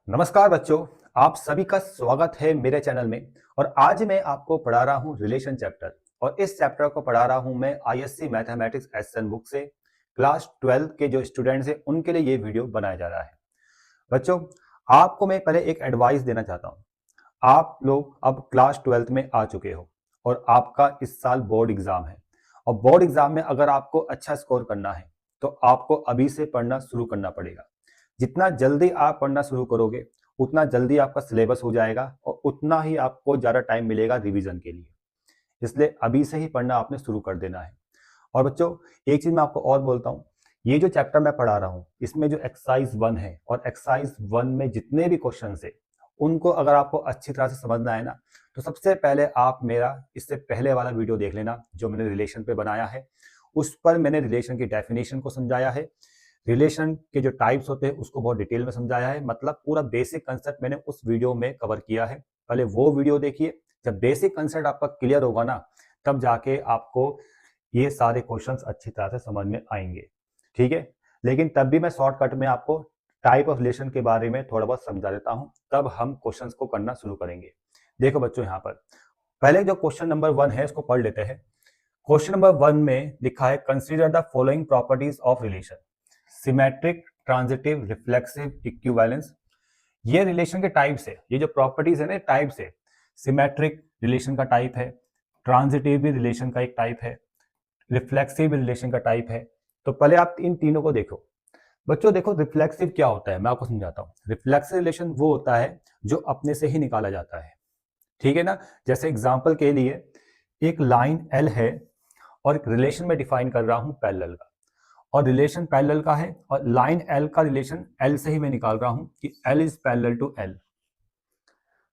नमस्कार बच्चों, आप सभी का स्वागत है मेरे चैनल में। और आज मैं आपको पढ़ा रहा हूँ रिलेशन चैप्टर। और इस चैप्टर को पढ़ा रहा हूँ मैं आईएससी मैथमेटिक्स एसएन बुक से। क्लास 12 के जो स्टूडेंट्स हैं उनके लिए ये वीडियो बनाया जा रहा है। बच्चों, आपको मैं पहले एक एडवाइस देना चाहता हूँ। आप लोग अब क्लास 12th में आ चुके हो और आपका इस साल बोर्ड एग्जाम है। और बोर्ड एग्जाम में अगर आपको अच्छा स्कोर करना है तो आपको अभी से पढ़ना शुरू करना पड़ेगा। जितना जल्दी आप पढ़ना शुरू करोगे उतना जल्दी आपका सिलेबस हो जाएगा और उतना ही आपको ज़्यादा टाइम मिलेगा रिवीजन के लिए। इसलिए अभी से ही पढ़ना आपने शुरू कर देना है। और बच्चों, एक चीज़ मैं आपको और बोलता हूँ, ये जो चैप्टर मैं पढ़ा रहा हूँ इसमें जो एक्सरसाइज 1 है और एक्सरसाइज 1 में जितने भी क्वेश्चन है उनको अगर आपको अच्छी तरह से समझना है ना, तो सबसे पहले आप मेरा इससे पहले वाला वीडियो देख लेना जो मैंने रिलेशन पे बनाया है। उस पर मैंने रिलेशन की डेफिनेशन को समझाया है, रिलेशन के जो टाइप्स होते हैं उसको बहुत डिटेल में समझाया है। मतलब पूरा बेसिक कंसेप्ट मैंने उस वीडियो में कवर किया है। पहले वो वीडियो देखिए। जब बेसिक कंसेप्ट आपका क्लियर होगा ना, तब जाके आपको ये सारे क्वेश्चंस अच्छी तरह से समझ में आएंगे। ठीक है, लेकिन तब भी मैं शॉर्टकट में आपको टाइप ऑफ रिलेशन के बारे में थोड़ा बहुत समझा देता हूं, तब हम क्वेश्चंस को करना शुरू करेंगे। देखो बच्चों, यहाँ पर पहले जो क्वेश्चन नंबर 1 है उसको पढ़ लेते हैं। क्वेश्चन नंबर 1 में लिखा है, consider the following properties of relation: symmetric, transitive, reflexive, equivalence. ये रिलेशन के टाइप्स है, ये जो प्रॉपर्टीज है ना टाइप्स है। सिमेट्रिक रिलेशन का टाइप है, ट्रांजिटिव भी रिलेशन का एक टाइप है, रिफ्लेक्सिव रिलेशन का टाइप है। तो पहले आप इन तीनों को देखो। बच्चों देखो, रिफ्लेक्सिव क्या होता है मैं आपको समझाता हूँ। रिफ्लेक्सिव रिलेशन वो होता है जो अपने से ही निकाला जाता है। ठीक है ना। जैसे एग्जांपल के लिए एक लाइन एल है और एक रिलेशन में डिफाइन कर रहा हूं पैरेलल का, और रिलेशन पैरेलल का है और लाइन एल का रिलेशन एल से ही मैं निकाल रहा हूं कि L is parallel to L.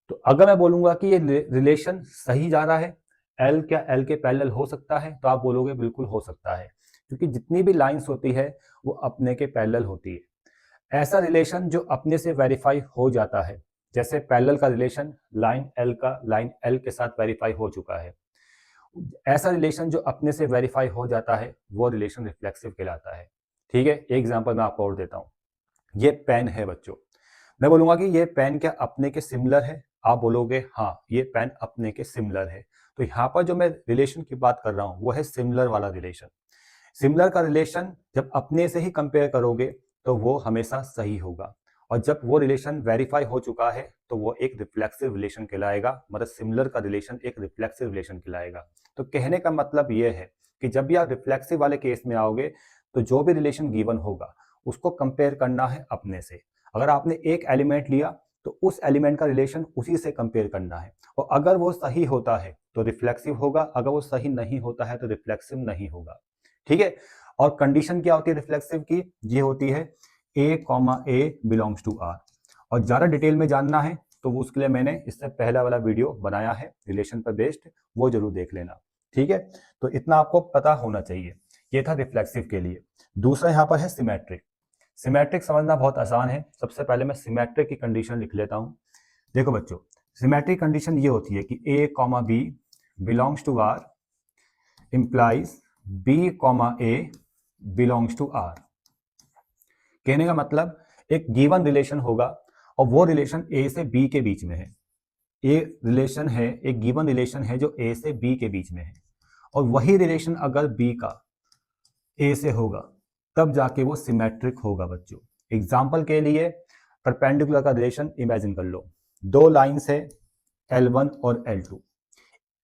तो अगर मैं बोलूंगा कि ये रिलेशन सही जा रहा है, एल क्या एल के पैरेलल हो सकता है, तो आप बोलोगे बिल्कुल हो सकता है, क्योंकि जितनी भी लाइंस होती है वो अपने के पैरेलल होती है। ऐसा रिलेशन जो अपने से वेरीफाई हो जाता है, जैसे पैरेलल का रिलेशन लाइन एल का लाइन एल के साथ वेरीफाई हो चुका है, ऐसा रिलेशन जो अपने से वेरीफाई हो जाता है वो रिलेशन रिफ्लेक्सिव कहलाता है। ठीक है, एक एग्जांपल मैं आपको और देता हूँ। ये पेन है बच्चों, मैं बोलूंगा कि ये पेन क्या अपने के सिमिलर है, आप बोलोगे हाँ ये पेन अपने के सिमिलर है। तो यहाँ पर जो मैं रिलेशन की बात कर रहा हूँ वो है सिमिलर वाला रिलेशन। सिमिलर का रिलेशन जब अपने से ही कंपेयर करोगे तो वो हमेशा सही होगा, और जब वो रिलेशन वेरीफाई हो चुका है तो वो एक रिफ्लेक्सिव रिलेशन कहलाएगा। मतलब सिमिलर का रिलेशन एक रिफ्लेक्सिव रिलेशन कहलाएगा। तो कहने का मतलब ये है कि जब भी आप रिफ्लेक्सिव वाले केस में आओगे तो जो भी रिलेशन गिवन होगा उसको कंपेयर करना है अपने से। अगर आपने एक एलिमेंट लिया तो उस एलिमेंट का रिलेशन उसी से कंपेयर करना है, और अगर वो सही होता है तो रिफ्लेक्सिव होगा, अगर वो सही नहीं होता है तो रिफ्लेक्सिव नहीं होगा। ठीक है। और कंडीशन क्या होती है रिफ्लेक्सिव की? ये होती है A comma A belongs to R. और ज्यादा डिटेल में जानना है तो उसके लिए मैंने इससे पहला वाला वीडियो बनाया है रिलेशन पर बेस्ड, वो जरूर देख लेना। ठीक है, तो इतना आपको पता होना चाहिए। ये था रिफ्लेक्सिव के लिए। दूसरा यहाँ पर है सिमेट्रिक। सिमेट्रिक समझना बहुत आसान है। सबसे पहले मैं सिमेट्रिक की कंडीशन लिख लेता हूं। देखो बच्चों, सिमेट्रिक कंडीशन ये होती है कि A comma B belongs to R implies B comma A belongs to R. कहने का मतलब एक गिवन रिलेशन होगा और वो रिलेशन ए से बी के बीच में है। ए रिलेशन है, एक गिवन रिलेशन है जो ए से बी के बीच में है, और वही रिलेशन अगर बी का ए से होगा तब जाके वो सिमेट्रिक होगा बच्चों। एग्जाम्पल के लिए परपेंडिकुलर का रिलेशन इमेजिन कर लो। दो लाइंस है L1 और L2।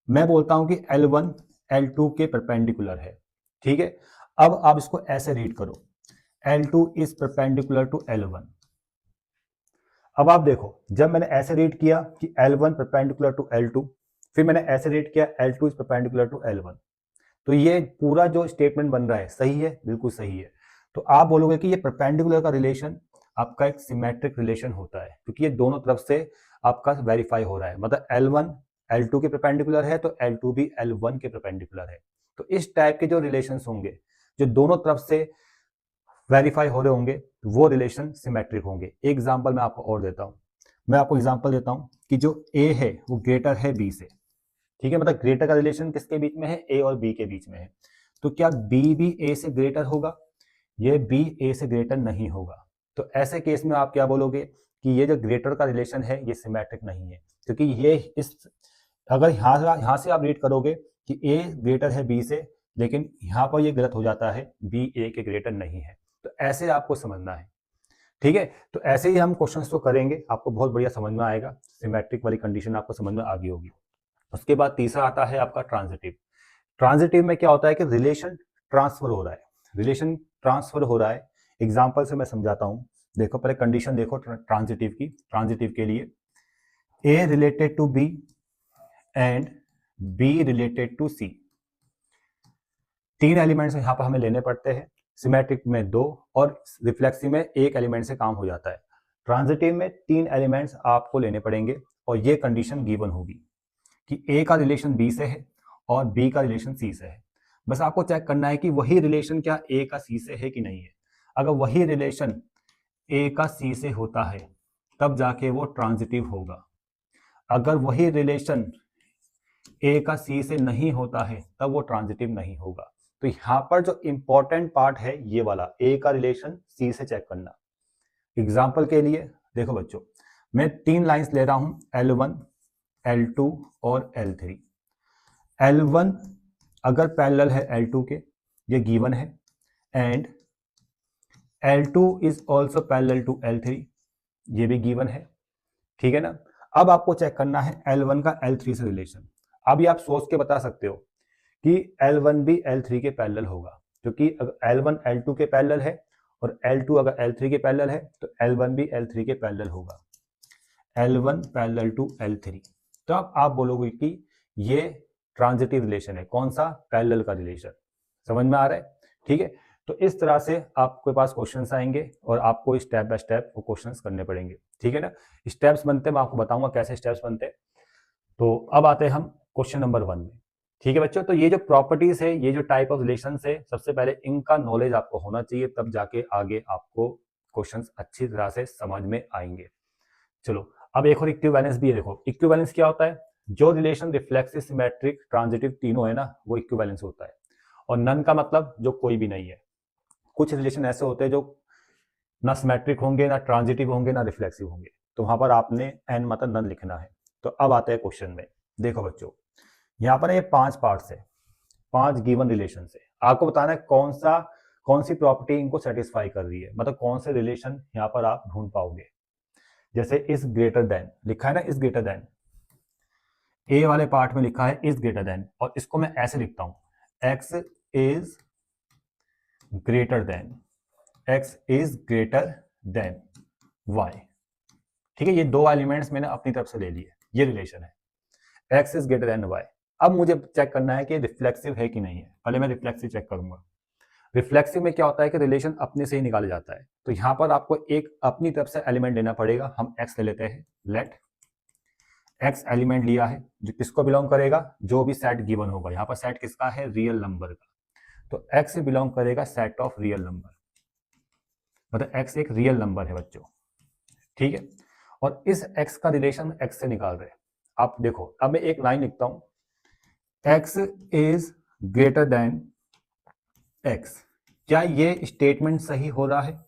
मैं बोलता हूं कि L1 L2 के परपेंडिकुलर है। ठीक है, अब आप इसको ऐसे रीड करो, L2 is perpendicular to L1। अब आप देखो, जब मैंने ऐसे रीड किया कि L1 परपेंडिकुलर टू L2, फिर मैंने ऐसे रीड किया L2 is perpendicular to L1, तो ये पूरा जो स्टेटमेंट बन रहा है सही है, बिल्कुल सही है। तो आप बोलोगे कि ये परपेंडिकुलर का रिलेशन आपका एक सिमेट्रिक रिलेशन होता है, क्योंकि ये दोनों तरफ से आपका वेरीफाई हो रहा है। मतलब L1 L2 के परपेंडिकुलर है तो L2 भी L1 के परपेंडिकुलर है। तो इस टाइप के जो रिलेशन होंगे जो दोनों तरफ से वेरीफाई हो रहे होंगे वो रिलेशन सिमेट्रिक होंगे। एक एग्जाम्पल मैं आपको और देता हूं। मैं आपको एग्जाम्पल देता हूं कि जो ए है वो ग्रेटर है बी से। ठीक है, मतलब ग्रेटर का रिलेशन किसके बीच में है? ए और बी के बीच में है। तो क्या बी भी ए से ग्रेटर होगा? ये बी ए से ग्रेटर नहीं होगा। तो ऐसे केस में आप क्या बोलोगे कि ये जो ग्रेटर का रिलेशन है ये सिमेट्रिक नहीं है, क्योंकि ये इस अगर यहाँ से आप रीड करोगे कि ए ग्रेटर है बी से, लेकिन यहाँ पर ये गलत हो जाता है, बी ए के ग्रेटर नहीं है। तो ऐसे आपको समझना है, ठीक है। तो ऐसे ही हम क्वेश्चंस तो करेंगे, आपको बहुत बढ़िया समझ में आएगा, सिमेट्रिक वाली कंडीशन आपको समझ में आ गई होगी। उसके बाद तीसरा आता है आपका ट्रांजिटिव। ट्रांजिटिव में क्या होता है कि रिलेशन ट्रांसफर हो रहा है, रिलेशन ट्रांसफर हो रहा है। एग्जाम्पल से मैं समझाता हूं, देखो पहले कंडीशन देखो ट्रांजिटिव की। ट्रांजिटिव के लिए A related to B and B related to C, तीन एलिमेंट्स यहां पर हमें लेने पड़ते हैं। सिमेट्रिक में दो और रिफ्लेक्सिव में एक एलिमेंट से काम हो जाता है। ट्रांजिटिव में तीन एलिमेंट्स आपको लेने पड़ेंगे और ये कंडीशन गिवन होगी कि ए का रिलेशन बी से है और बी का रिलेशन सी से है। बस आपको चेक करना है कि वही रिलेशन क्या ए का सी से है कि नहीं है। अगर वही रिलेशन ए का सी से होता है तब जाके वो ट्रांजिटिव होगा। अगर वही रिलेशन ए का सी से नहीं होता है तब वो ट्रांजिटिव नहीं होगा। तो यहां पर जो इंपॉर्टेंट पार्ट है ये वाला, ए का रिलेशन सी से चेक करना। एग्जाम्पल के लिए देखो बच्चों, मैं तीन लाइंस ले रहा हूं, L1, L2 और L3। L1 अगर पैरेलल है L2 के, ये गिवन है, and L2 is also parallel to L3, ये भी गिवन है, ठीक है ना। अब आपको चेक करना है L1 का L3 से रिलेशन। अभी आप सोच के बता सकते हो कि L1 भी L3 के पैरेलल होगा, क्योंकि अगर L1 L2 के पैरेलल है और L2 अगर L3 के पैरेलल है तो L1 भी L3 के पैरेलल होगा, L1 पैरेलल टू L3। तो अब आप बोलोगे कि ये ट्रांजिटिव रिलेशन है, कौन सा, पैरेलल का रिलेशन। समझ में आ रहा है, ठीक है। तो इस तरह से आपके पास क्वेश्चंस आएंगे और आपको स्टेप बाय स्टेप वो क्वेश्चंस करने पड़ेंगे, ठीक है ना। स्टेप्स बनते हैं, मैं आपको बताऊंगा कैसे स्टेप्स बनते हैं। तो अब आते हैं हम क्वेश्चन नंबर 1 में, ठीक है बच्चों। तो ये जो प्रॉपर्टीज है, ये जो टाइप ऑफ रिलेशन है, सबसे पहले इनका नॉलेज आपको होना चाहिए, तब जाके आगे आपको क्वेश्चंस अच्छी तरह से समझ में आएंगे। चलो अब एक और इक्विवेलेंस भी है। देखो इक्विवेलेंस क्या होता है, जो रिलेशन रिफ्लेक्सिव, सिमेट्रिक, ट्रांजिटिव तीनों है ना, वो इक्विवेलेंस होता है। और नन का मतलब जो कोई भी नहीं है। कुछ रिलेशन ऐसे होते हैं जो ना सिमेट्रिक होंगे, ना ट्रांजिटिव होंगे, ना रिफ्लेक्सिव होंगे, तो वहां पर आपने एन मतलब नन लिखना है। तो अब आते हैं क्वेश्चन में। देखो बच्चों, यहाँ पर ये 5 पार्ट्स है, 5 गिवन रिलेशन है। आपको बताना है कौन सी प्रॉपर्टी इनको सेटिस्फाई कर रही है, मतलब कौन से रिलेशन यहाँ पर आप ढूंढ पाओगे। जैसे इज ग्रेटर देन लिखा है ना, इज ग्रेटर देन, ए वाले पार्ट में लिखा है इज ग्रेटर देन, और इसको मैं ऐसे लिखता हूं, X is greater than, X is greater than Y, ठीक है। ये दो एलिमेंट्स मैंने अपनी तरफ से ले लिए, ये रिलेशन है, X is greater than Y. अब मुझे चेक करना है कि रिफ्लेक्सिव है कि नहीं है। पहले मैं रिफ्लेक्सिव चेक करूंगा। रिफ्लेक्सिव में क्या होता है कि रिलेशन अपने से ही निकाला जाता है। तो यहां पर आपको एक अपनी तरफ से एलिमेंट लेना पड़ेगा। हम एक्स ले लेते हैं, लेट एक्स एलिमेंट लिया है जो किसको बिलोंग करेगा, जो भी सेट गिवन होगा। यहाँ पर सेट किसका है, रियल नंबर का, तो एक्स बिलोंग करेगा सेट ऑफ रियल नंबर, मतलब एक्स एक रियल नंबर है बच्चों, ठीक है। और इस एक्स का रिलेशन एक्स से निकाल रहे हैं। आप देखो, अब मैं एक लाइन लिखता हूं, X is greater than x. क्या ये स्टेटमेंट सही हो रहा है,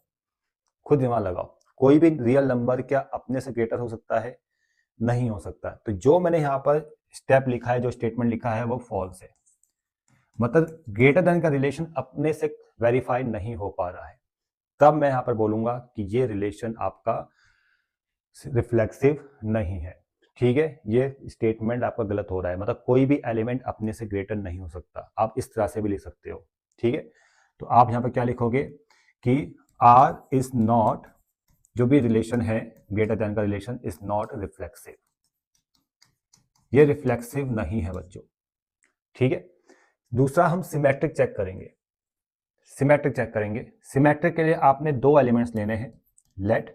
खुद दिमाग लगाओ। कोई भी रियल नंबर क्या अपने से ग्रेटर हो सकता है, नहीं हो सकता। तो जो मैंने यहाँ पर स्टेप लिखा है, जो स्टेटमेंट लिखा है, वो फॉल्स है, मतलब ग्रेटर देन का रिलेशन अपने से वेरीफाइड नहीं हो पा रहा है। तब मैं यहाँ पर बोलूंगा कि ये रिलेशन आपका रिफ्लेक्सिव नहीं है, ठीक है। ये स्टेटमेंट आपका गलत हो रहा है, मतलब कोई भी एलिमेंट अपने से ग्रेटर नहीं हो सकता। आप इस तरह से भी लिख सकते हो, ठीक है। तो आप यहाँ पर क्या लिखोगे कि आर इज नॉट, जो भी रिलेशन है ग्रेटर देन का रिलेशन, इज नॉट रिफ्लेक्सिव, ये रिफ्लेक्सिव नहीं है बच्चों, ठीक है। दूसरा हम सिमेट्रिक चेक करेंगे। सिमेट्रिक चेक करेंगे, सिमेट्रिक के लिए आपने दो एलिमेंट्स लेने हैं, let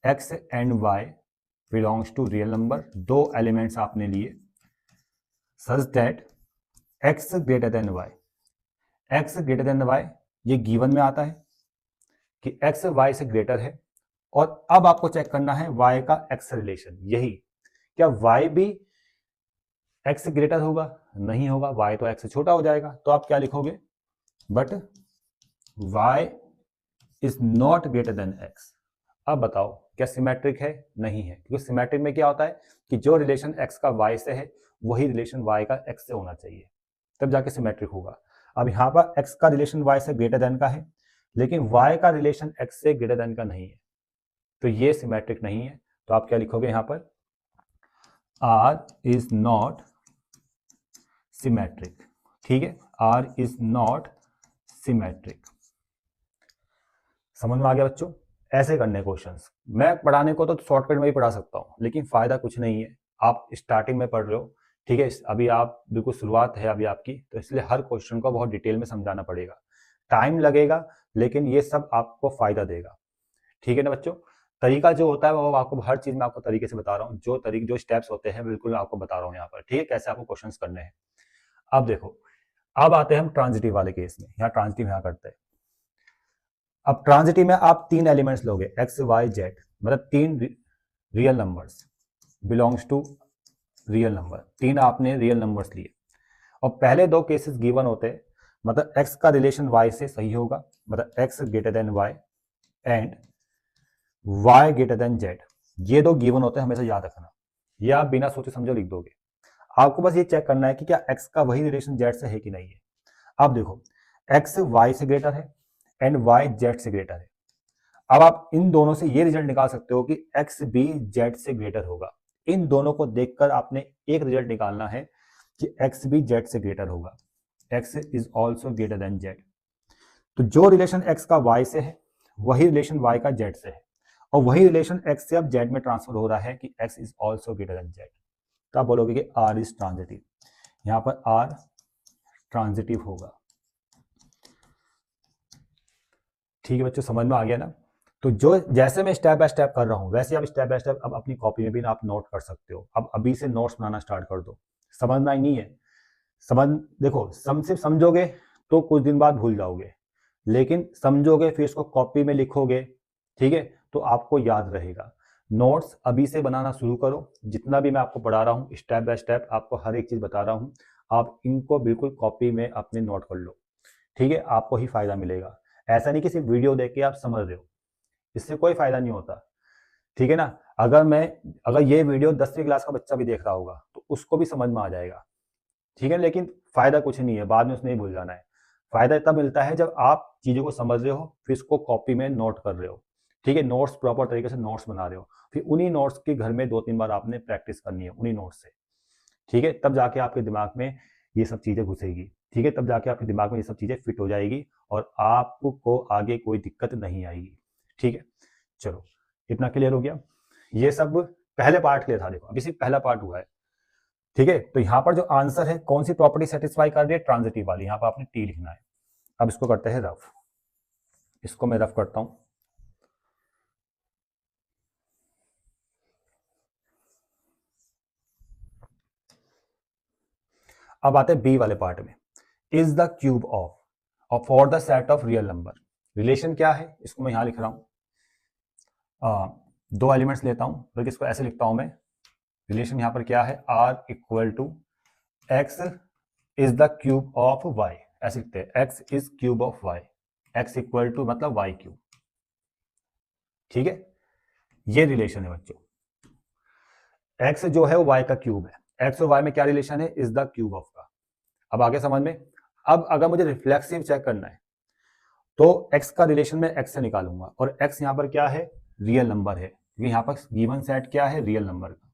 X and Y belongs to real number. दो एलिमेंट्स आपने लिए such that X greater than Y, X greater than Y, ये गिवन में आता है कि एक्स वाई से ग्रेटर है। और अब आपको चेक करना है वाई का एक्स रिलेशन, यही, क्या वाई भी एक्स से ग्रेटर होगा, नहीं होगा, वाई तो एक्स से छोटा हो जाएगा। तो आप क्या लिखोगे, but y is not greater than x। अब बताओ क्या सिमेट्रिक है? नहीं है, क्योंकि सिमेट्रिक में क्या होता है कि जो रिलेशन x का y से है वही रिलेशन y का x से होना चाहिए, तब जाके सिमेट्रिक होगा। अब यहाँ पर x का रिलेशन y से ग्रेटर देन का है, लेकिन y का रिलेशन x से ग्रेटर देन का नहीं है, तो ये सिमेट्रिक नहीं है। तो आप क्या लिखोगे यहाँ पर? R is not symmetric. ठीक है, R इज नॉट सिमेट्रिक। समझ में आ गया बच्चों? ऐसे करने क्वेश्चंस। मैं पढ़ाने को तो शॉर्टकट में ही पढ़ा सकता हूँ, लेकिन फायदा कुछ नहीं है। आप स्टार्टिंग में पढ़ रहे हो, ठीक है, अभी आप बिल्कुल शुरुआत है अभी आपकी, तो इसलिए हर क्वेश्चन को बहुत डिटेल में समझाना पड़ेगा, टाइम लगेगा, लेकिन ये सब आपको फायदा देगा। ठीक है ना बच्चों? तरीका जो होता है वो आपको हर चीज में आपको तरीके से बता रहा हूँ, जो स्टेप्स होते हैं बिल्कुल आपको बता रहा हूँ यहाँ पर। ठीक है, कैसे आपको क्वेश्चंस करने हैं। अब देखो, अब आते हैं हम ट्रांजिटिव वाले केस में। यहाँ ट्रांजिटिव यहाँ करते हैं। अब ट्रांजिटिव में आप 3 एलिमेंट्स लोगे, x y z, मतलब 3 real numbers belongs to real number. 3 आपने रियल नंबर्स लिए और पहले 2 केसेस गिवन होते हैं, मतलब x का रिलेशन y से सही होगा, मतलब x greater than y and y greater than z। ये 2 गिवन होते हैं, हमेशा याद रखना। ये आप बिना सोचे समझे लिख दोगे। आपको बस ये चेक करना है कि क्या x का वही रिलेशन z से है कि नहीं है। अब देखो, x y से ग्रेटर है एंड y z से ग्रेटर है। अब आप इन दोनों से ये रिजल्ट निकाल सकते हो कि x भी z से ग्रेटर होगा। इन दोनों को देखकर आपने एक रिजल्ट निकालना है कि x भी z से ग्रेटर होगा, x is also greater than z। तो जो रिलेशन x का y से है वही रिलेशन y का z से है, और वही रिलेशन x से अब z में ट्रांसफर हो रहा है कि x is also greater than z। तो आप बोलोगे कि r इज ट्रांजिटिव। यहां पर r ट्रांजिटिव होगा। ठीक है बच्चों, समझ में आ गया ना? तो जो जैसे मैं स्टेप बाय स्टेप कर रहा हूं वैसे आप स्टेप बाय स्टेप अब अपनी कॉपी में भी आप नोट कर सकते हो। अब अभी से नोट्स बनाना स्टार्ट कर दो। समझना ही नहीं है, देखो, सिर्फ समझोगे तो कुछ दिन बाद भूल जाओगे, लेकिन समझोगे फिर इसको कॉपी में लिखोगे, ठीक है, तो आपको याद रहेगा। नोट्स अभी से बनाना शुरू करो। जितना भी मैं आपको पढ़ा रहा हूँ स्टेप बाय स्टेप आपको हर एक चीज बता रहा हूँ, आप इनको बिल्कुल कॉपी में अपने नोट कर लो। ठीक है, आपको ही फायदा मिलेगा। ऐसा नहीं कि सिर्फ वीडियो देख के आप समझ रहे हो, इससे कोई फायदा नहीं होता। ठीक है ना? अगर ये वीडियो 10वीं क्लास का बच्चा भी देख रहा होगा तो उसको भी समझ में आ जाएगा। ठीक है, लेकिन फायदा कुछ नहीं है, बाद में उसने नहीं भूल जाना है। फायदा तब मिलता है जब आप चीजों को समझ रहे हो फिर इसको कॉपी में नोट कर रहे हो। ठीक है, नोट्स प्रॉपर तरीके से नोट्स बना रहे हो, फिर उन्हीं नोट्स के घर में 2-3 बार आपने प्रैक्टिस करनी है उन्हीं नोट्स से। ठीक है, तब जाके आपके दिमाग में ये सब चीजें घुसेगी। ठीक है, तब जाके आपके दिमाग में ये सब चीजें फिट हो जाएगी और आपको आगे कोई दिक्कत नहीं आएगी। ठीक है, चलो, इतना क्लियर हो गया। ये सब पहले पार्ट के लिए था। देखो, अभी सिर्फ पहला पार्ट हुआ है। ठीक है, तो यहां पर जो आंसर है कौन सी प्रॉपर्टी सेटिस्फाई कर रही है? ट्रांजिटिव वाली। यहां पर आपने टी लिखना है। अब इसको करते हैं रफ। इसको मैं रफ करता हूं। अब आते हैं बी वाले पार्ट में। Is the cube of for the set of real number. Relation क्या है इसको मैं यहां लिख रहा हूं। 2 एलिमेंट्स लेता हूं, बल्कि इसको ऐसे लिखता हूं मैं। रिलेशन यहां पर क्या है? R equal to X is the cube of Y. ऐसे लिखते हैं, X is cube of Y. X equal to मतलब वाई क्यूब। ठीक है, ये रिलेशन है बच्चों। एक्स जो है वो वाई का क्यूब है। एक्स और वाई में क्या रिलेशन है? इज द क्यूब ऑफ का। अब आगे समझ में। अब अगर मुझे रिफ्लेक्सिव चेक करना है तो एक्स का रिलेशन में एक्स से निकालूंगा, और एक्स यहां पर क्या है? रियल नंबर है, क्योंकि यहां पर गिवन सेट क्या है? रियल नंबर का।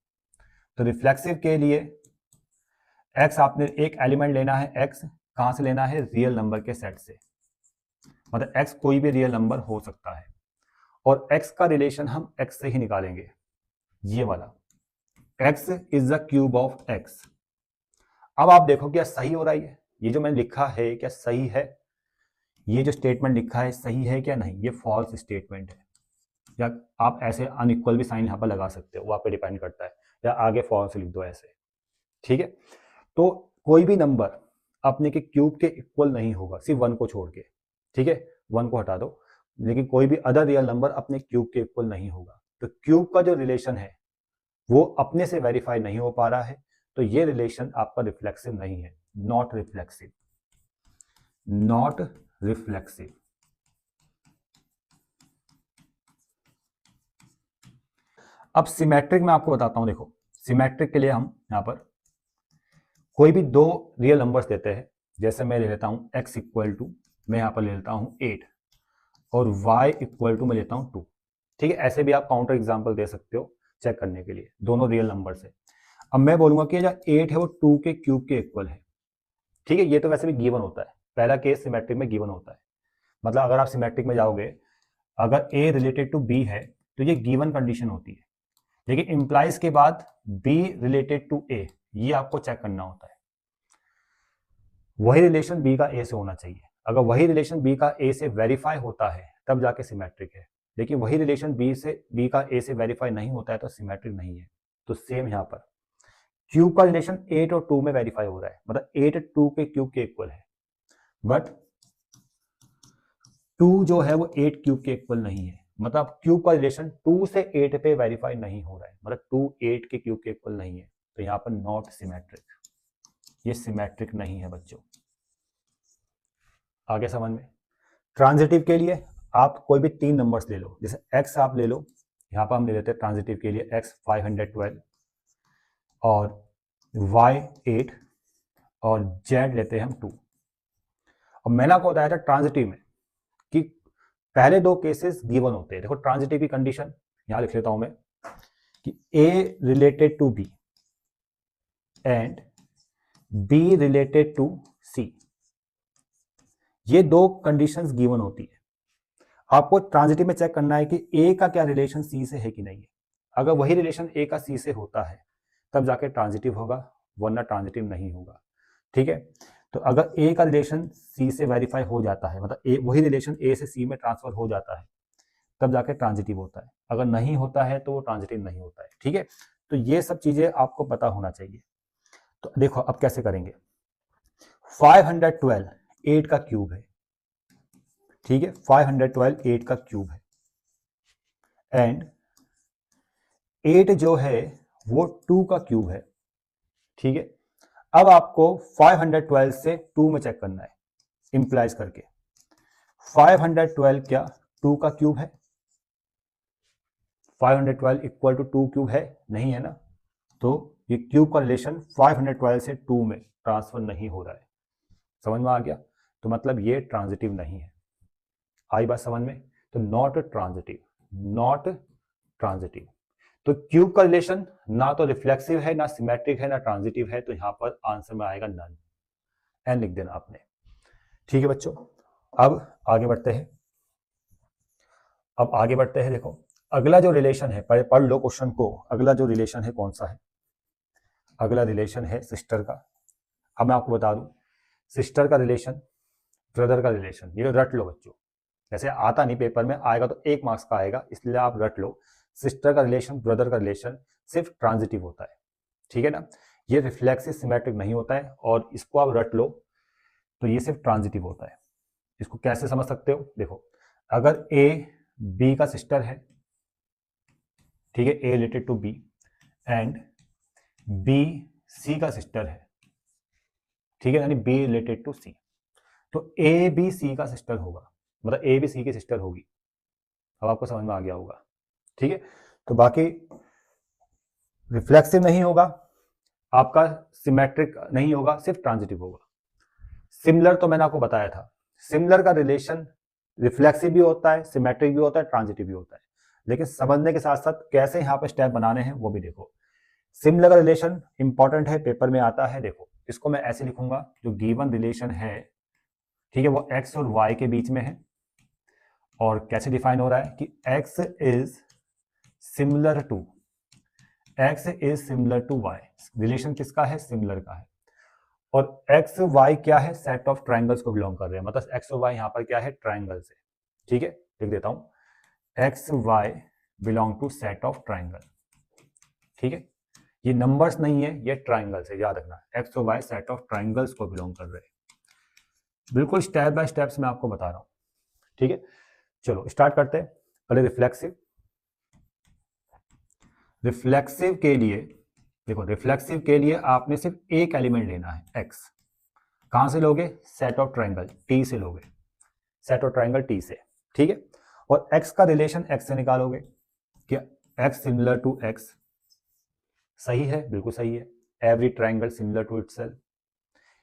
तो रिफ्लेक्सिव के लिए एक्स आपने एक एलिमेंट लेना है। एक्स कहां से लेना है? रियल नंबर के सेट से, मतलब एक्स कोई भी रियल नंबर हो सकता है, और एक्स का रिलेशन हम एक्स से ही निकालेंगे, ये वाला। X is the cube of x. अब आप देखो क्या सही हो रहा है? ये जो मैंने लिखा है क्या सही है? ये जो स्टेटमेंट लिखा है सही है क्या नहीं? ये फॉल्स स्टेटमेंट है, या आप ऐसे अनइक्वल भी साइन यहां पर लगा सकते हो, वो आप पे डिपेंड करता है, या आगे फॉल्स लिख दो ऐसे। ठीक है, तो कोई भी नंबर अपने के क्यूब के इक्वल नहीं होगा, सिर्फ 1 को छोड़ के। ठीक है, 1 को हटा दो, लेकिन कोई भी अदर रियल नंबर अपने क्यूब के इक्वल नहीं होगा। तो क्यूब का जो रिलेशन है वो अपने से वेरीफाई नहीं हो पा रहा है, तो ये रिलेशन आपका रिफ्लेक्सिव नहीं है। Not reflexive, not reflexive. अब सिमेट्रिक में आपको बताता हूं, देखो सिमेट्रिक के लिए हम यहां पर कोई भी दो रियल नंबर्स देते हैं, जैसे मैं ले लेता हूं x इक्वल टू, मैं यहां पर ले लेता हूं 8 और y इक्वल टू मैं लेता हूं 2। ठीक है, ऐसे भी आप काउंटर एग्जांपल दे सकते हो चेक करने के लिए, दोनों रियल नंबर से। अब मैं बोलूंगा कि जो 8 है वो 2 के क्यूब के इक्वल है। ठीक है, ये तो वैसे भी गिवन होता है, पहला केस सिमेट्रिक में गिवन होता है। मतलब अगर आप सिमेट्रिक में जाओगे, अगर a रिलेटेड टू b है तो ये गिवन कंडीशन होती है, लेकिन इंप्लाइज के बाद b रिलेटेड टू a, ये आपको चेक करना होता है। वही रिलेशन b का a से होना चाहिए। अगर वही रिलेशन b का a से वेरीफाई होता है तब जाके सिमेट्रिक है, लेकिन वही रिलेशन b का a से वेरीफाई नहीं होता है तो सिमेट्रिक नहीं है। तो सेम यहाँ पर क्यूब का रिलेशन 8 और 2 में वेरीफाई हो रहा है, मतलब 8 2 के क्यूब के इक्वल है, बट 2 जो है वो 8 क्यूब के इक्वल नहीं है। मतलब क्यूब का रिलेशन 2 से 8 पे वेरीफाई नहीं हो रहा है, मतलब 2 8 के क्यूब के इक्वल नहीं है, तो यहाँ पर नॉट सिमेट्रिक, ये सिमेट्रिक नहीं है बच्चों। आगे समझ में। ट्रांजिटिव के लिए आप कोई भी 3 नंबर्स ले लो, जैसे x आप ले लो, यहाँ पर हम ले लेते हैं ट्रांजिटिव के लिए x 512 और y 8 और z लेते हैं हम 2। और मैंने आपको बताया था ट्रांजिटिव में कि पहले दो केसेस गिवन होते हैं। देखो ट्रांजिटिव की कंडीशन यहां लिख लेता हूं मैं कि a related to b and b related to c, ये दो कंडीशंस गिवन होती है। आपको ट्रांजिटिव में चेक करना है कि a का क्या रिलेशन c से है कि नहीं है। अगर वही रिलेशन a का c से होता है तब जाके ट्रांजिटिव होगा, वरना ट्रांजिटिव नहीं होगा। ठीक है, तो अगर a का रिलेशन c से वेरीफाई हो जाता है, मतलब वही रिलेशन a से c में ट्रांसफर हो जाता है, तब जाके ट्रांजिटिव होता है। अगर नहीं होता है तो वो ट्रांजिटिव नहीं होता है। ठीक है, तो ये सब चीजें आपको पता होना चाहिए। तो देखो अब कैसे करेंगे। 512 8 का क्यूब है, ठीक है, 512 8 का क्यूब है, एंड 8 जो है वो 2 का क्यूब है। ठीक है, अब आपको 512 से 2 में चेक करना है, इंप्लाइज करके 512 क्या 2 का क्यूब है, 512 इक्वल टू 2 क्यूब है, नहीं है ना। तो ये क्यूब का रिलेशन 512 से 2 में ट्रांसफर नहीं हो रहा है। समझ में आ गया, तो मतलब ये ट्रांजिटिव नहीं है। आई बात समझ में, तो नॉट ट्रांजिटिव, नॉट ट्रांजिटिव। तो क्यूब का रिलेशन ना तो रिफ्लेक्सिव है, ना सिमेट्रिक है, ना ट्रांजिटिव है, तो यहां पर आंसर में आएगा नन, एन लिख देना आपने। ठीक है बच्चों, अब आगे बढ़ते हैं। देखो अगला जो रिलेशन है, पढ़ लो क्वेश्चन को, अगला जो रिलेशन है कौन सा है, अगला रिलेशन है सिस्टर का। अब मैं आपको बता दूं, सिस्टर का रिलेशन, ब्रदर का रिलेशन, ये रट लो बच्चों, जैसे आता नहीं पेपर में, आएगा तो 1 मार्क्स का आएगा, इसलिए आप रट लो। सिस्टर का रिलेशन, ब्रदर का रिलेशन सिर्फ ट्रांजिटिव होता है, ठीक है ना, ये रिफ्लेक्सिव सिमेट्रिक नहीं होता है, और इसको आप रट लो, तो ये सिर्फ ट्रांजिटिव होता है। इसको कैसे समझ सकते हो, देखो अगर ए बी का सिस्टर है, ठीक है, A related to B, and B C का सिस्टर है, ठीक है, यानी बी रिलेटेड टू सी, तो ए बी सी का सिस्टर होगा, मतलब ए बी सी की सिस्टर होगी। अब आपको समझ में आ गया होगा। ठीक है, तो बाकी रिफ्लेक्सिव नहीं होगा, आपका सिमेट्रिक नहीं होगा, सिर्फ ट्रांजिटिव होगा। सिमिलर तो मैंने आपको बताया था, सिमिलर का रिलेशन रिफ्लेक्सिव भी होता है, सिमेट्रिक भी होता है, ट्रांजिटिव भी होता है, लेकिन समझने के साथ साथ कैसे यहाँ पे स्टेप बनाने हैं वो भी देखो। सिमिलर का रिलेशन इंपॉर्टेंट है, पेपर में आता है। देखो इसको मैं ऐसे लिखूंगा, जो गिवन रिलेशन है, ठीक है, वो x और y के बीच में है, और कैसे डिफाइन हो रहा है कि x is similar to y, relation किसका है, सिमिलर का है, और x y क्या है, सेट ऑफ ट्राइंगल्स को बिलोंग कर रहे हैं, मतलब x और y यहाँ पर क्या है, ट्राइंगल्स है। ठीक है, लिख देता हूं x y belong to set of triangle. ठीक है, ये नंबर्स नहीं है, ये ट्राइंगल्स है, याद रखना, x और y सेट ऑफ ट्राइंगल्स को बिलोंग कर रहे हैं। बिल्कुल स्टेप बाय स्टेप्स मैं आपको बता रहा हूं। ठीक है, चलो स्टार्ट करते हैं। पहले रिफ्लेक्सिव के लिए, देखो रिफ्लेक्सिव के लिए आपने सिर्फ एक एलिमेंट लेना है, x। कहां से लोगे, सेट ऑफ ट्राइंगल t से लोगे, सेट ऑफ ट्राइंगल t से। ठीक है, और x का रिलेशन x से निकालोगे, क्या x सिमिलर टू x सही है, बिल्कुल सही है। Every triangle similar to itself,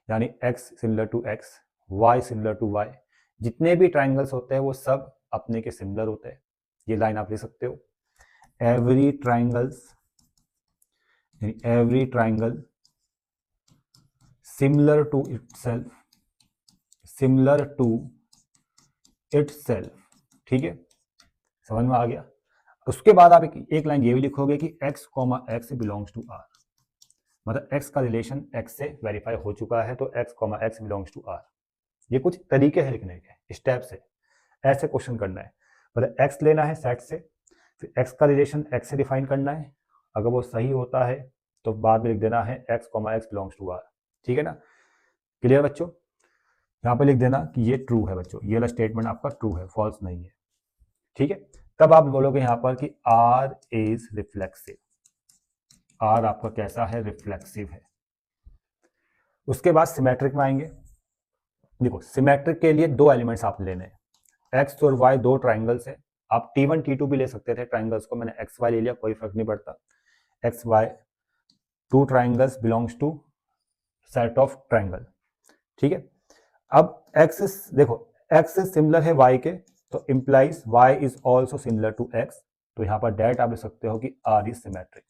यानी x similar to x, y similar to y, जितने भी ट्राइंगल्स होते हैं वो सब अपने के सिमिलर होते हैं। ये लाइन आप ले सकते हो, every triangles, every triangle similar to itself, similar to itself, ठीक है, समझ में आ गया। उसके बाद आप एक लाइन ये भी लिखोगे कि x, x belongs to r, मतलब x का रिलेशन x से वेरीफाई हो चुका है, तो x, x belongs to r। ये कुछ तरीके हैं लिखने के, स्टेप से ऐसे क्वेश्चन करना है। मतलब x लेना है सेट से, फिर x का रिलेशन x से डिफाइन करना है, अगर वो सही होता है तो बाद में लिख देना है x, x belongs to r, ठीक है ना। क्लियर बच्चों, यहाँ पे लिख देना कि ये ट्रू है बच्चों, ये वाला स्टेटमेंट आपका ट्रू है, फॉल्स नहीं है, ठीक है। तब आप बोलोगे यहाँ पर कि R इज रिफ्लेक्सिव, R आपका कैसा है, रिफ्लेक्सिव है। उसके बाद सिमेट्रिक में आएंगे। देखो सिमेट्रिक के लिए दो एलिमेंट्स आप लेने हैं, x और y दो ट्राइंगल्स है, आप T1 T2 भी ले सकते थे ट्राइंगल्स को, मैंने x y ले लिया, कोई फर्क नहीं पड़ता। x y two triangles belongs to set of triangle, ठीक है। अब x देखो x सिमिलर है y के, तो implies y is also similar to x, तो यहाँ पर डायरेक्ट आप लिख सकते हो कि R इज सिमेट्रिक।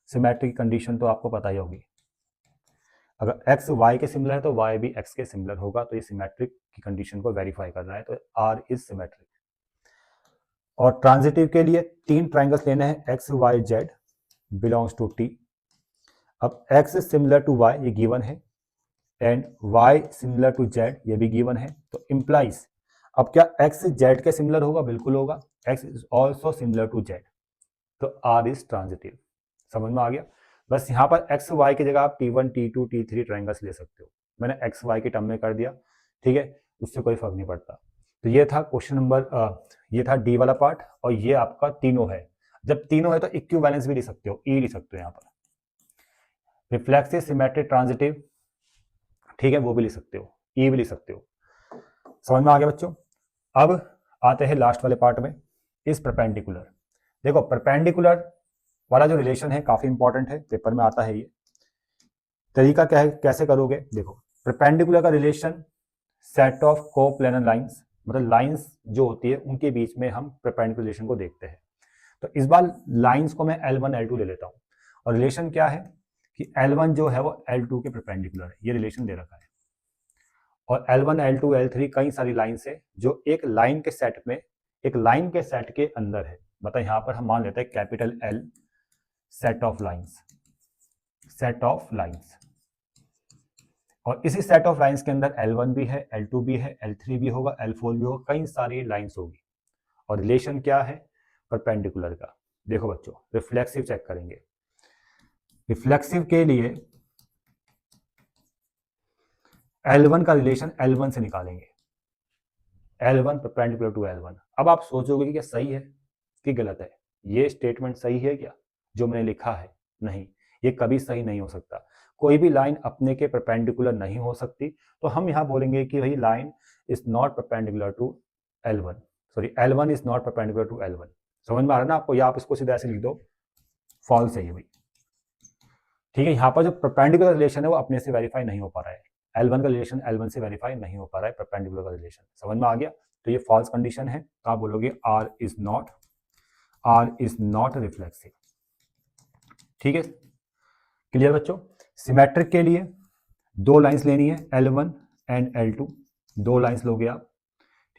सिमेट्रिक की कंडीशन तो आपको पता ही होगी, अगर x y के सिमिलर है तो y भी x के सिमिलर होगा, तो ये सिमेट्रिक की कंडीशन को वेरीफाई कर रहा है, तो R इज सिमेट्रिक। और ट्रांजिटिव के लिए तीन ट्राइंगल्स लेने हैं, x y z belongs to T। अब x सिमिलर टू y ये गिवन है, and y similar to z ये भी गिवन है, तो इंप्लाइज अब क्या x z के सिमिलर होगा, बिल्कुल होगा, x is also similar to z, तो R इज ट्रांजिटिव। समझ में आ गया। बस यहाँ पर x y की जगह आप T1 T2 T3 ट्राइंगल्स ले सकते हो, मैंने x y के टर्म में कर दिया, ठीक है, उससे कोई फर्क नहीं पड़ता। तो ये था क्वेश्चन नंबर, ये था डी वाला पार्ट, और ये आपका तीनों है। जब तीनों है तो इक्विवेलेंस भी लिख सकते हो, ई लिख सकते हो यहाँ पर, रिफ्लेक्सिव, सिमेट्रिक, ट्रांजिटिव, ठीक है, वो भी लिख सकते हो, ई भी लिख सकते हो। समझ में आ गया बच्चों। अब आते हैं लास्ट वाले पार्ट में, इस परपेंडिकुलर। देखो परपेंडिकुलर वाला जो रिलेशन है काफी इंपॉर्टेंट है, पेपर में आता है ये। तरीका क्या है, कैसे करोगे, देखो परपेंडिकुलर का relation set of coplanar lines, मतलब लाइंस जो होती है उनके बीच में हम परपेंडिकुलर रिलेशन को देखते हैं। तो इस बार लाइंस को मैं L1 L2 ले लेता हूं, और रिलेशन क्या है कि L1 जो है वो L2 के परपेंडिकुलर है, ये रिलेशन दे रखा है। और L1 L2 L3 कई सारी लाइंस है जो एक लाइन के सेट में, एक लाइन के सेट के अंदर है। मतलब यहां पर हम मान लेते हैं capital L set of lines, set of lines, और इसी सेट ऑफ लाइंस के अंदर L1 भी है, L2 भी है, L3 भी होगा, L4 भी होगा, कई सारी लाइंस होगी। और रिलेशन क्या है, परपेंडिकुलर का। देखो बच्चों रिफ्लेक्सिव चेक करेंगे, रिफ्लेक्सिव के लिए L1 का रिलेशन L1 से निकालेंगे, L1 परपेंडिकुलर टू L1। अब आप सोचोगे कि क्या सही है कि गलत है, ये स्टेटमेंट सही है क्या जो मैंने लिखा है, नहीं, ये कभी सही नहीं हो सकता। कोई भी लाइन अपने के परपेंडिकुलर नहीं हो सकती, तो हम यहाँ बोलेंगे कि भाई line is not perpendicular to L1, sorry L1 is not perpendicular to L1। समझ में आ रहा है ना आपको, या आप इसको सीधा ऐसे लिख दो, फॉल्स है ये भाई, ठीक है। यहाँ पर जो परपेंडिकुलर रिलेशन है वो अपने से वेरीफाई नहीं हो पा रहा है, L1 का रिलेशन L1 से वेरीफाई नहीं हो पा रहा है, परपेंडिकुलर का रिलेशन। समझ में आ गया, तो ये फॉल्स कंडीशन है, तो आप बोलोगे R इज नॉट रिफ्लेक्सिव, ठीक है। क्लियर बच्चों। सिमेट्रिक के लिए दो लाइंस लेनी है, L1 एंड L2, दो लाइंस लोगे आप,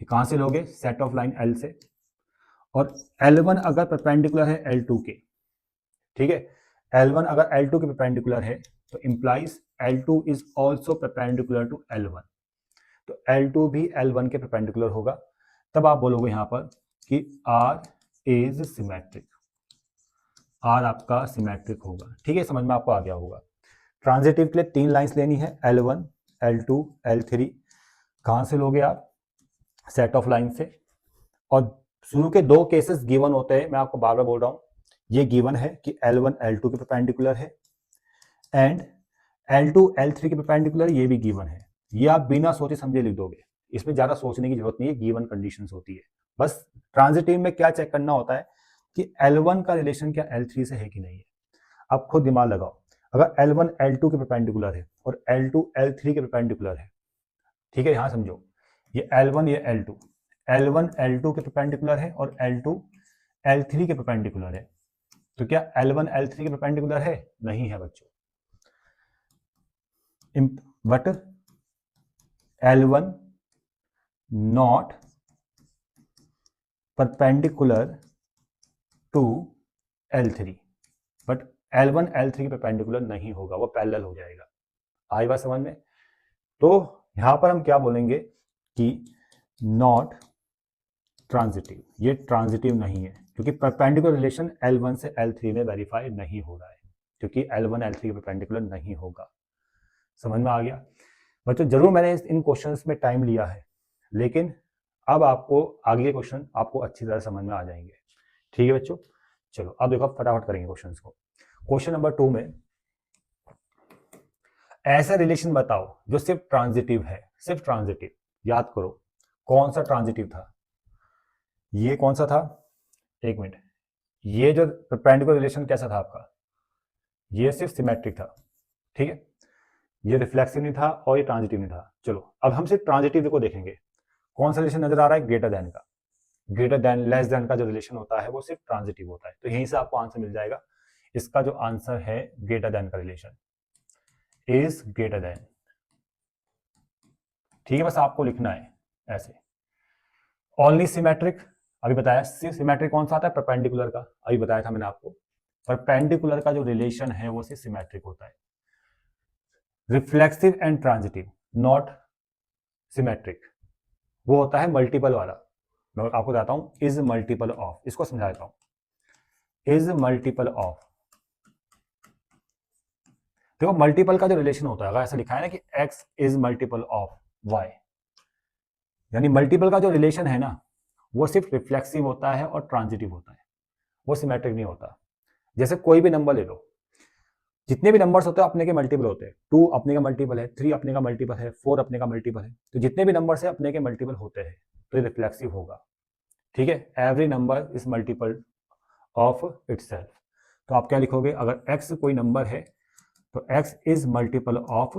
ठीक, कहां से लोगे, सेट ऑफ लाइन L से, और L1 अगर परपेंडिकुलर है L2 के, ठीक है, L1 अगर L2 के परपेंडिकुलर है तो implies L2 is also perpendicular to L1, तो L2 भी L1 के परपेंडिकुलर होगा। तब आप बोलोगे यहां पर कि R इज सिमेट्रिक, R आपका सिमेट्रिक होगा, ठीक है, समझ में आपको आ गया होगा। ट्रांजिटिव के लिए तीन लाइंस लेनी है, L1 L2 L3, कहां से लोगे आप, सेट ऑफ लाइन से, और शुरू के दो केसेस गिवन होते हैं, मैं आपको बार बार बोल रहा हूं, ये गिवन है कि L1 L2 के परपेंडिकुलर है, एंड L2 L3 के परपेंडिकुलर ये भी गिवन है। ये आप बिना सोचे समझे लिख दोगे, इसमें ज्यादा सोचने की जरूरत नहीं है, गिवन कंडीशंस होती है। बस ट्रांजिटिव में क्या चेक करना होता है कि L1 का रिलेशन क्या L3 से है कि नहीं है। आप खुद दिमाग लगाओ, अगर L1 L2 के परपेंडिकुलर है और L2 L3 के परपेंडिकुलर है, ठीक है, यहां समझो, ये L1 ये L2, L1 L2 के परपेंडिकुलर है और L2 L3 के परपेंडिकुलर है, तो क्या L1 L3 के परपेंडिकुलर है? नहीं है बच्चों। But L1 not perpendicular to L3, but L1 L3 के परपेंडिकुलर नहीं होगा, वो पैरेलल हो जाएगा। आई बात समझ में? तो यहां पर हम क्या बोलेंगे कि नॉट ट्रांजिटिव, ये ट्रांजिटिव नहीं है, क्योंकि परपेंडिकुलर रिलेशन L1 से L3 में वेरीफाई नहीं हो रहा है, क्योंकि L1 L3 के परपेंडिकुलर नहीं होगा। समझ में आ गया बच्चों? जरूर मैंने इन क्वेश्चंस में टाइम लिया है, लेकिन अब आपको आगे के क्वेश्चन आपको अच्छी तरह समझ में आ जाएंगे। ठीक है बच्चों, चलो अब देखो फटाफट करेंगे क्वेश्चंस को। क्वेश्चन नंबर 2 में ऐसा रिलेशन बताओ जो सिर्फ ट्रांजिटिव है, सिर्फ ट्रांजिटिव। याद करो कौन सा ट्रांजिटिव था, ये कौन सा था, एक मिनट, ये जो परपेंडिकुलर रिलेशन कैसा था आपका, ये सिर्फ सिमेट्रिक था, ठीक है, ये रिफ्लेक्सिव नहीं था और ये ट्रांजिटिव नहीं था। चलो अब हम सिर्फ ट्रांजिटिव को देखेंगे, कौन सा रिलेशन नजर आ रहा है, ग्रेटर देन का, ग्रेटर देन लेस देन का जो रिलेशन होता है वो सिर्फ ट्रांजिटिव होता है, तो यहीं से आपको आंसर मिल जाएगा। इसका जो आंसर है ग्रेटर देन का रिलेशन इज ग्रेटर देन, ठीक है, बस आपको लिखना है ऐसे। ओनली सिमेट्रिक, अभी बताया, सिमेट्रिक कौन सा आता है, परपेंडिकुलर का, अभी बताया था मैंने आपको, परपेंडिकुलर का जो रिलेशन है वो सिर्फ सिमेट्रिक होता है। Reflexive and transitive not symmetric, वो होता है मल्टीपल वाला। मैं आपको बताता हूं, इज मल्टीपल ऑफ, इसको समझा देता हूं, इज मल्टीपल ऑफ। देखो मल्टीपल का जो रिलेशन होता है, अगर ऐसा लिखा है ना कि x is multiple of y, यानी मल्टीपल का जो रिलेशन है ना वो सिर्फ रिफ्लेक्सिव होता है और ट्रांजिटिव होता है, वो सिमेट्रिक नहीं होता। जैसे कोई भी नंबर ले लो, जितने भी नंबर्स होते हैं अपने के मल्टीपल होते हैं, 2 अपने का मल्टीपल है, 3 अपने का मल्टीपल है, 4 अपने का मल्टीपल है, तो जितने भी नंबर्स है अपने के मल्टीपल होते हैं, तो ये रिफ्लेक्सिव होगा, ठीक है। Every number is multiple of itself, तो आप क्या लिखोगे, अगर x कोई नंबर है तो x is multiple of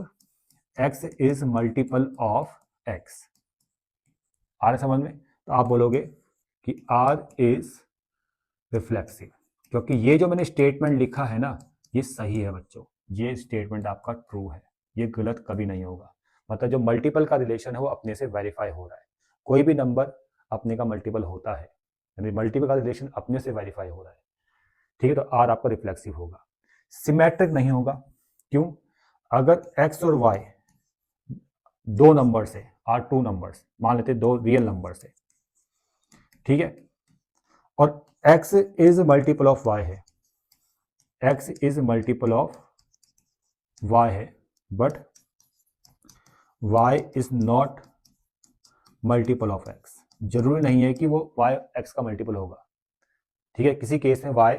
x, आ रहा समझ में? तो आप बोलोगे कि r इज रिफ्लेक्सिव, क्योंकि ये जो मैंने स्टेटमेंट लिखा है ना ये सही है बच्चों, ये स्टेटमेंट आपका ट्रू है, ये गलत कभी नहीं होगा। मतलब जो मल्टीपल का रिलेशन है वो अपने से वेरीफाई हो रहा है, कोई भी नंबर अपने का मल्टीपल होता है, यानी मल्टीपल का रिलेशन अपने से वेरीफाई हो रहा है, ठीक है, तो आर आपका रिफ्लेक्सिव होगा। सिमेट्रिक नहीं होगा, क्यों? अगर x और y दो नंबर से आर टू नंबर्स, मान लेते दो रियल नंबर से, ठीक है, और x is multiple of y है, x is multiple of y है, but y is not multiple of x, जरूरी नहीं है कि वो y x का मल्टीपल होगा, ठीक है, किसी केस में y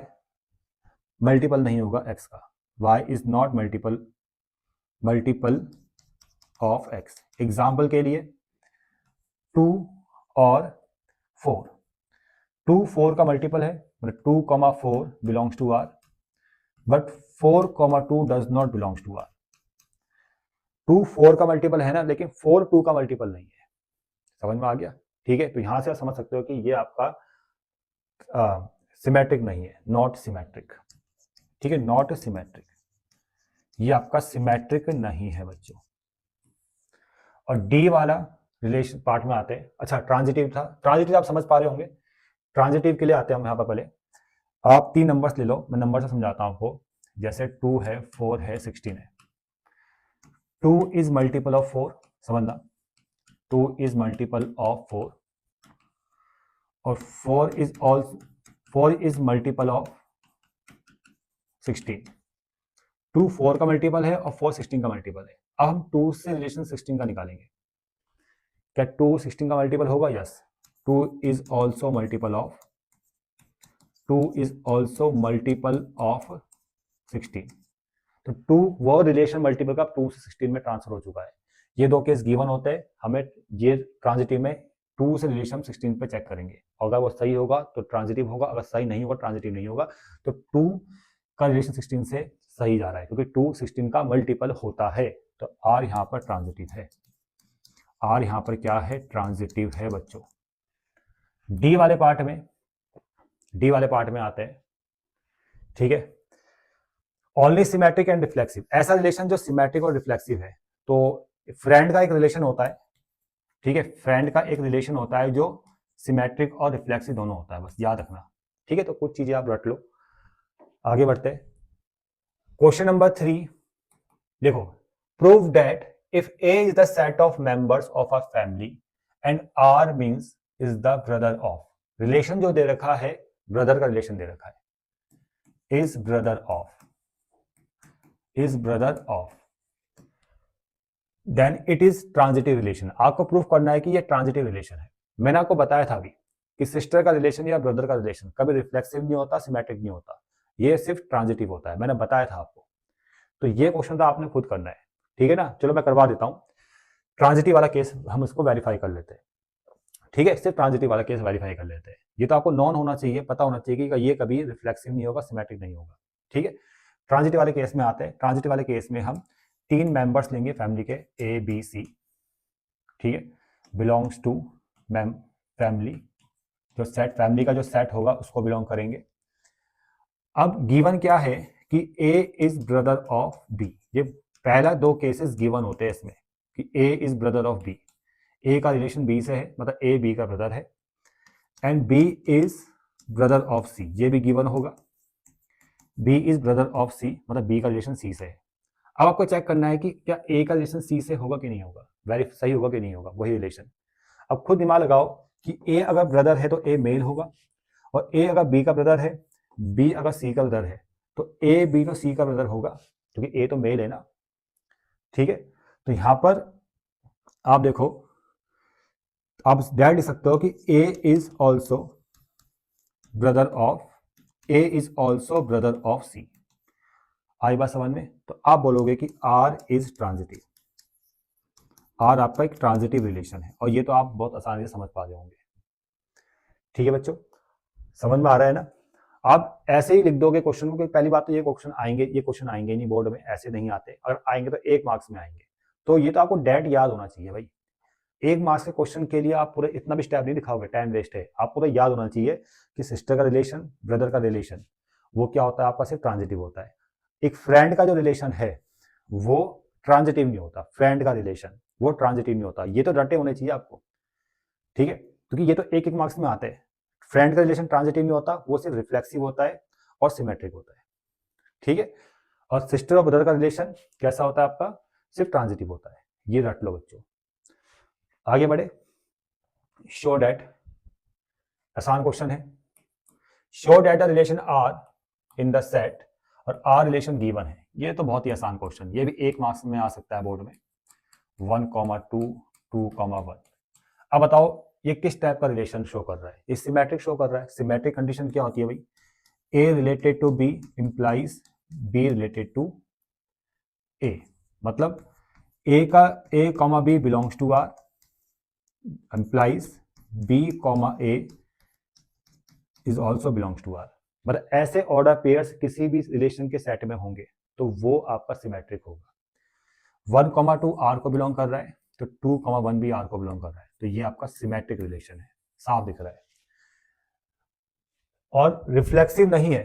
मल्टीपल नहीं होगा x का, y is not multiple of x। Example के लिए 2 और 4, 2 4 का मल्टीपल है, मतलब 2,4 belongs to R, but 4,2 does not belongs to R। 2 4 का मल्टीपल है ना, लेकिन 4 2 का मल्टीपल नहीं है। समझ में आ गया? ठीक है, तो यहां से आप समझ सकते हो कि ये आपका सिमेट्रिक नहीं है, नॉट सिमेट्रिक, ठीक है, नॉट सिमेट्रिक, ये आपका सिमेट्रिक नहीं है बच्चों। और डी वाला रिलेशन पार्ट में आते हैं। अच्छा, ट्रांजिटिव था, ट्रांजिटिव आप समझ पा रहे होंगे, ट्रांजिटिव के लिए आते हैं हम यहाँ पर। पहले आप 3 नंबर्स ले लो, मैं नंबर से समझाता हूँ आपको, जैसे 2 है, 4 है, 16 है। 2 इज मल्टीपल ऑफ 4, समझना, 2 इज मल्टीपल ऑफ 4, और 4 इज मल्टीपल ऑफ 16। 2 4 का मल्टीपल है और 4 16 का मल्टीपल है। अब हम 2 से रिलेशन 16 का निकालेंगे, क्या 2 16 का मल्टीपल होगा? Yes, 2 is also multiple of 16। तो 2 वो रिलेशन मल्टीपल का 2 से 16 में ट्रांसफर हो चुका है। ये दो केस गिवन होते हैं, हमें ये ट्रांजिटिव में 2 से रिलेशन 16 पे चेक करेंगे। अगर वो सही होगा तो ट्रांजिटिव होगा, अगर सही नहीं होगा ट्रांजिटिव नहीं होगा। तो 2 का रिलेशन 16 से सही जा रहा है, क्योंकि 2 16 का मल्टीपल होता है। तो आर यहाँ पर ट्रांजिटिव है, आर यहाँ पर क्या है, ट्रांजिटिव है बच्चों। डी वाले पार्ट में आते हैं, ठीक है। ओनली सिमेट्रिक एंड रिफ्लेक्सिव, ऐसा रिलेशन जो सिमेट्रिक और रिफ्लेक्सिव है। तो फ्रेंड का एक रिलेशन होता है, ठीक है, फ्रेंड का एक रिलेशन होता है जो सिमेट्रिक और रिफ्लेक्सिव दोनों होता है, बस याद रखना, ठीक है। तो कुछ चीजें आप रट लो, आगे बढ़ते हैं। क्वेश्चन नंबर 3 देखो, prove that if A is the set of members of a family and R means is the brother of, relation जो दे रखा है, ब्रदर का रिलेशन दे रखा है, is brother of, then it is transitive relation. आपको प्रूफ करना है कि ये ट्रांजिटिव रिलेशन है। मैंने आपको बताया था अभी कि सिस्टर का रिलेशन या ब्रदर का रिलेशन कभी रिफ्लेक्सिव नहीं होता, सिमेट्रिक नहीं होता, ये सिर्फ ट्रांजिटिव होता है, मैंने बताया था आपको। तो ये क्वेश्चन तो आपने खुद करना है, ठीक है ना। चलो मैं करवा देता हूं, ट्रांजिटिव वाला केस हम इसको वेरीफाई कर लेते हैं, ठीक है, सिर्फ ट्रांजिटिव वाला केस वेरीफाई कर लेते हैं। ये तो आपको नॉन होना चाहिए, पता होना चाहिए कि ये कभी रिफ्लेक्सिव नहीं होगा, सिमेट्रिक नहीं होगा, ठीक है। ट्रांजिटिव वाले केस में आते हैं। ट्रांजिटिव वाले केस में हम 3 मेंबर्स लेंगे फैमिली के, ए बी सी, ठीक है, बिलोंग्स टू फैमिली, जो सेट फैमिली का जो सेट होगा उसको बिलोंग करेंगे। अब गिवन क्या है कि A is brother of B, ये पहला 2 केसेस गिवन होते हैं इसमें कि A is brother of B, A का रिलेशन बी से है, मतलब ए बी का ब्रदर है, and B is brother of C, ये भी गिवन होगा, B is brother of C, मतलब बी का रिलेशन सी से है। अब आपको चेक करना है कि क्या ए का रिलेशन सी से होगा कि नहीं होगा, वेरी सही होगा कि नहीं होगा वही रिलेशन। अब खुद दिमाग लगाओ कि ए अगर ब्रदर है तो ए मेल होगा, और ए अगर बी का ब्रदर है, बी अगर सी का ब्रदर है, तो ए बी तो सी का ब्रदर होगा, क्योंकि ए तो मेल है ना, ठीक है। तो यहां पर आप देखो, आप डायरेक्ट लिख सकते हो कि A is also brother of सी। आई बात समझ में? तो आप बोलोगे कि आर इज ट्रांजिटिव, आर आपका एक ट्रांजिटिव रिलेशन है, और ये तो आप बहुत आसानी से समझ पा जाओगे, ठीक है बच्चों, समझ में आ रहा है ना। आप ऐसे ही लिख दोगे क्वेश्चन को, पहली बात तो ये क्वेश्चन आएंगे नहीं बोर्ड में, ऐसे नहीं आते, अगर आएंगे तो 1 मार्क्स में आएंगे। तो ये तो आपको डेट याद होना चाहिए भाई, 1 मार्क्स के क्वेश्चन के लिए आप पूरे इतना भी स्टेप नहीं दिखाओगे, टाइम वेस्ट है। आपको तो याद होना चाहिए कि सिस्टर का रिलेशन, ब्रदर का रिलेशन, वो क्या होता है आपका, सिर्फ ट्रांजिटिव होता है। एक फ्रेंड का जो रिलेशन है वो ट्रांजिटिव नहीं होता, फ्रेंड का रिलेशन वो ट्रांजिटिव नहीं होता, ये तो रटे होने चाहिए आपको, ठीक है, क्योंकि ये तो 1 मार्क्स में आते हैं। फ्रेंड का रिलेशन ट्रांजिटिव नहीं होता, वो सिर्फ रिफ्लेक्सिव होता है और सिमेट्रिक होता है, ठीक है। और सिस्टर और ब्रदर का रिलेशन कैसा होता है आपका, सिर्फ ट्रांजिटिव होता है, ये रट लो बच्चों। आगे बढ़े, शो डेट, आसान क्वेश्चन है, show that the relation R in the set, और आर रिलेशन गिवन है, ये तो बहुत ही आसान क्वेश्चन, ये भी 1 मार्क्स में आ सकता है बोर्ड में, 1,2, 2,1। अब बताओ ये किस टाइप का रिलेशन शो कर रहा है, ये सिमेट्रिक शो कर रहा है। सिमेट्रिक कंडीशन क्या होती है भाई, A related to B implies B related to A, मतलब A comma B belongs to R implies B comma A is also belongs to R, मतलब ऐसे ऑर्डर पेयर्स किसी भी रिलेशन के सेट में होंगे तो वो आपका सिमेट्रिक होगा। 1,2 आर को बिलोंग कर रहा है, तो 2,1 भी आर को बिलोंग कर रहा है, तो ये आपका सिमेट्रिक रिलेशन है, साफ दिख रहा है। और रिफ्लेक्सिव नहीं है,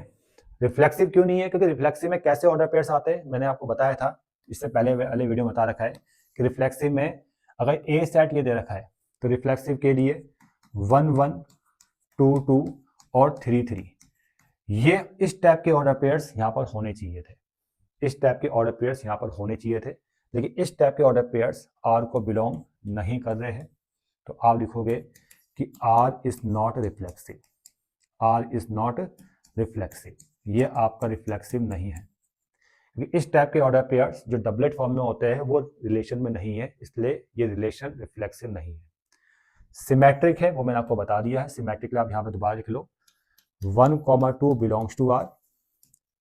रिफ्लेक्सिव क्यों नहीं है, क्योंकि रिफ्लेक्सिव में कैसे ऑर्डर पेयर्स आते हैं, मैंने आपको बताया था, इससे पहले वाले वीडियो में बता रखा है कि रिफ्लेक्सिव में अगर ए सेट ये दे रखा है तो रिफ्लेक्सिव के लिए 1,1, 2,2 और 3,3, ये इस टाइप के ऑर्डर पेयर्स यहाँ पर होने चाहिए थे, इस टाइप के ऑर्डर पेयर्स यहाँ पर होने चाहिए थे, लेकिन इस टाइप के ऑर्डर पेयर्स आर को बिलोंग नहीं कर रहे हैं। तो आप लिखोगे कि R is not reflexive, R is not reflexive, ये आपका रिफ्लेक्सिव नहीं है, क्योंकि इस टाइप के ऑर्डर पेयर्स जो डबलेट फॉर्म में होते हैं वो रिलेशन में नहीं है, इसलिए ये रिलेशन रिफ्लेक्सिव नहीं है। सिमेट्रिक है वो मैंने आपको बता दिया है, सिमेट्रिक आप यहाँ पे दोबारा लिख लो, 1,2 belongs to R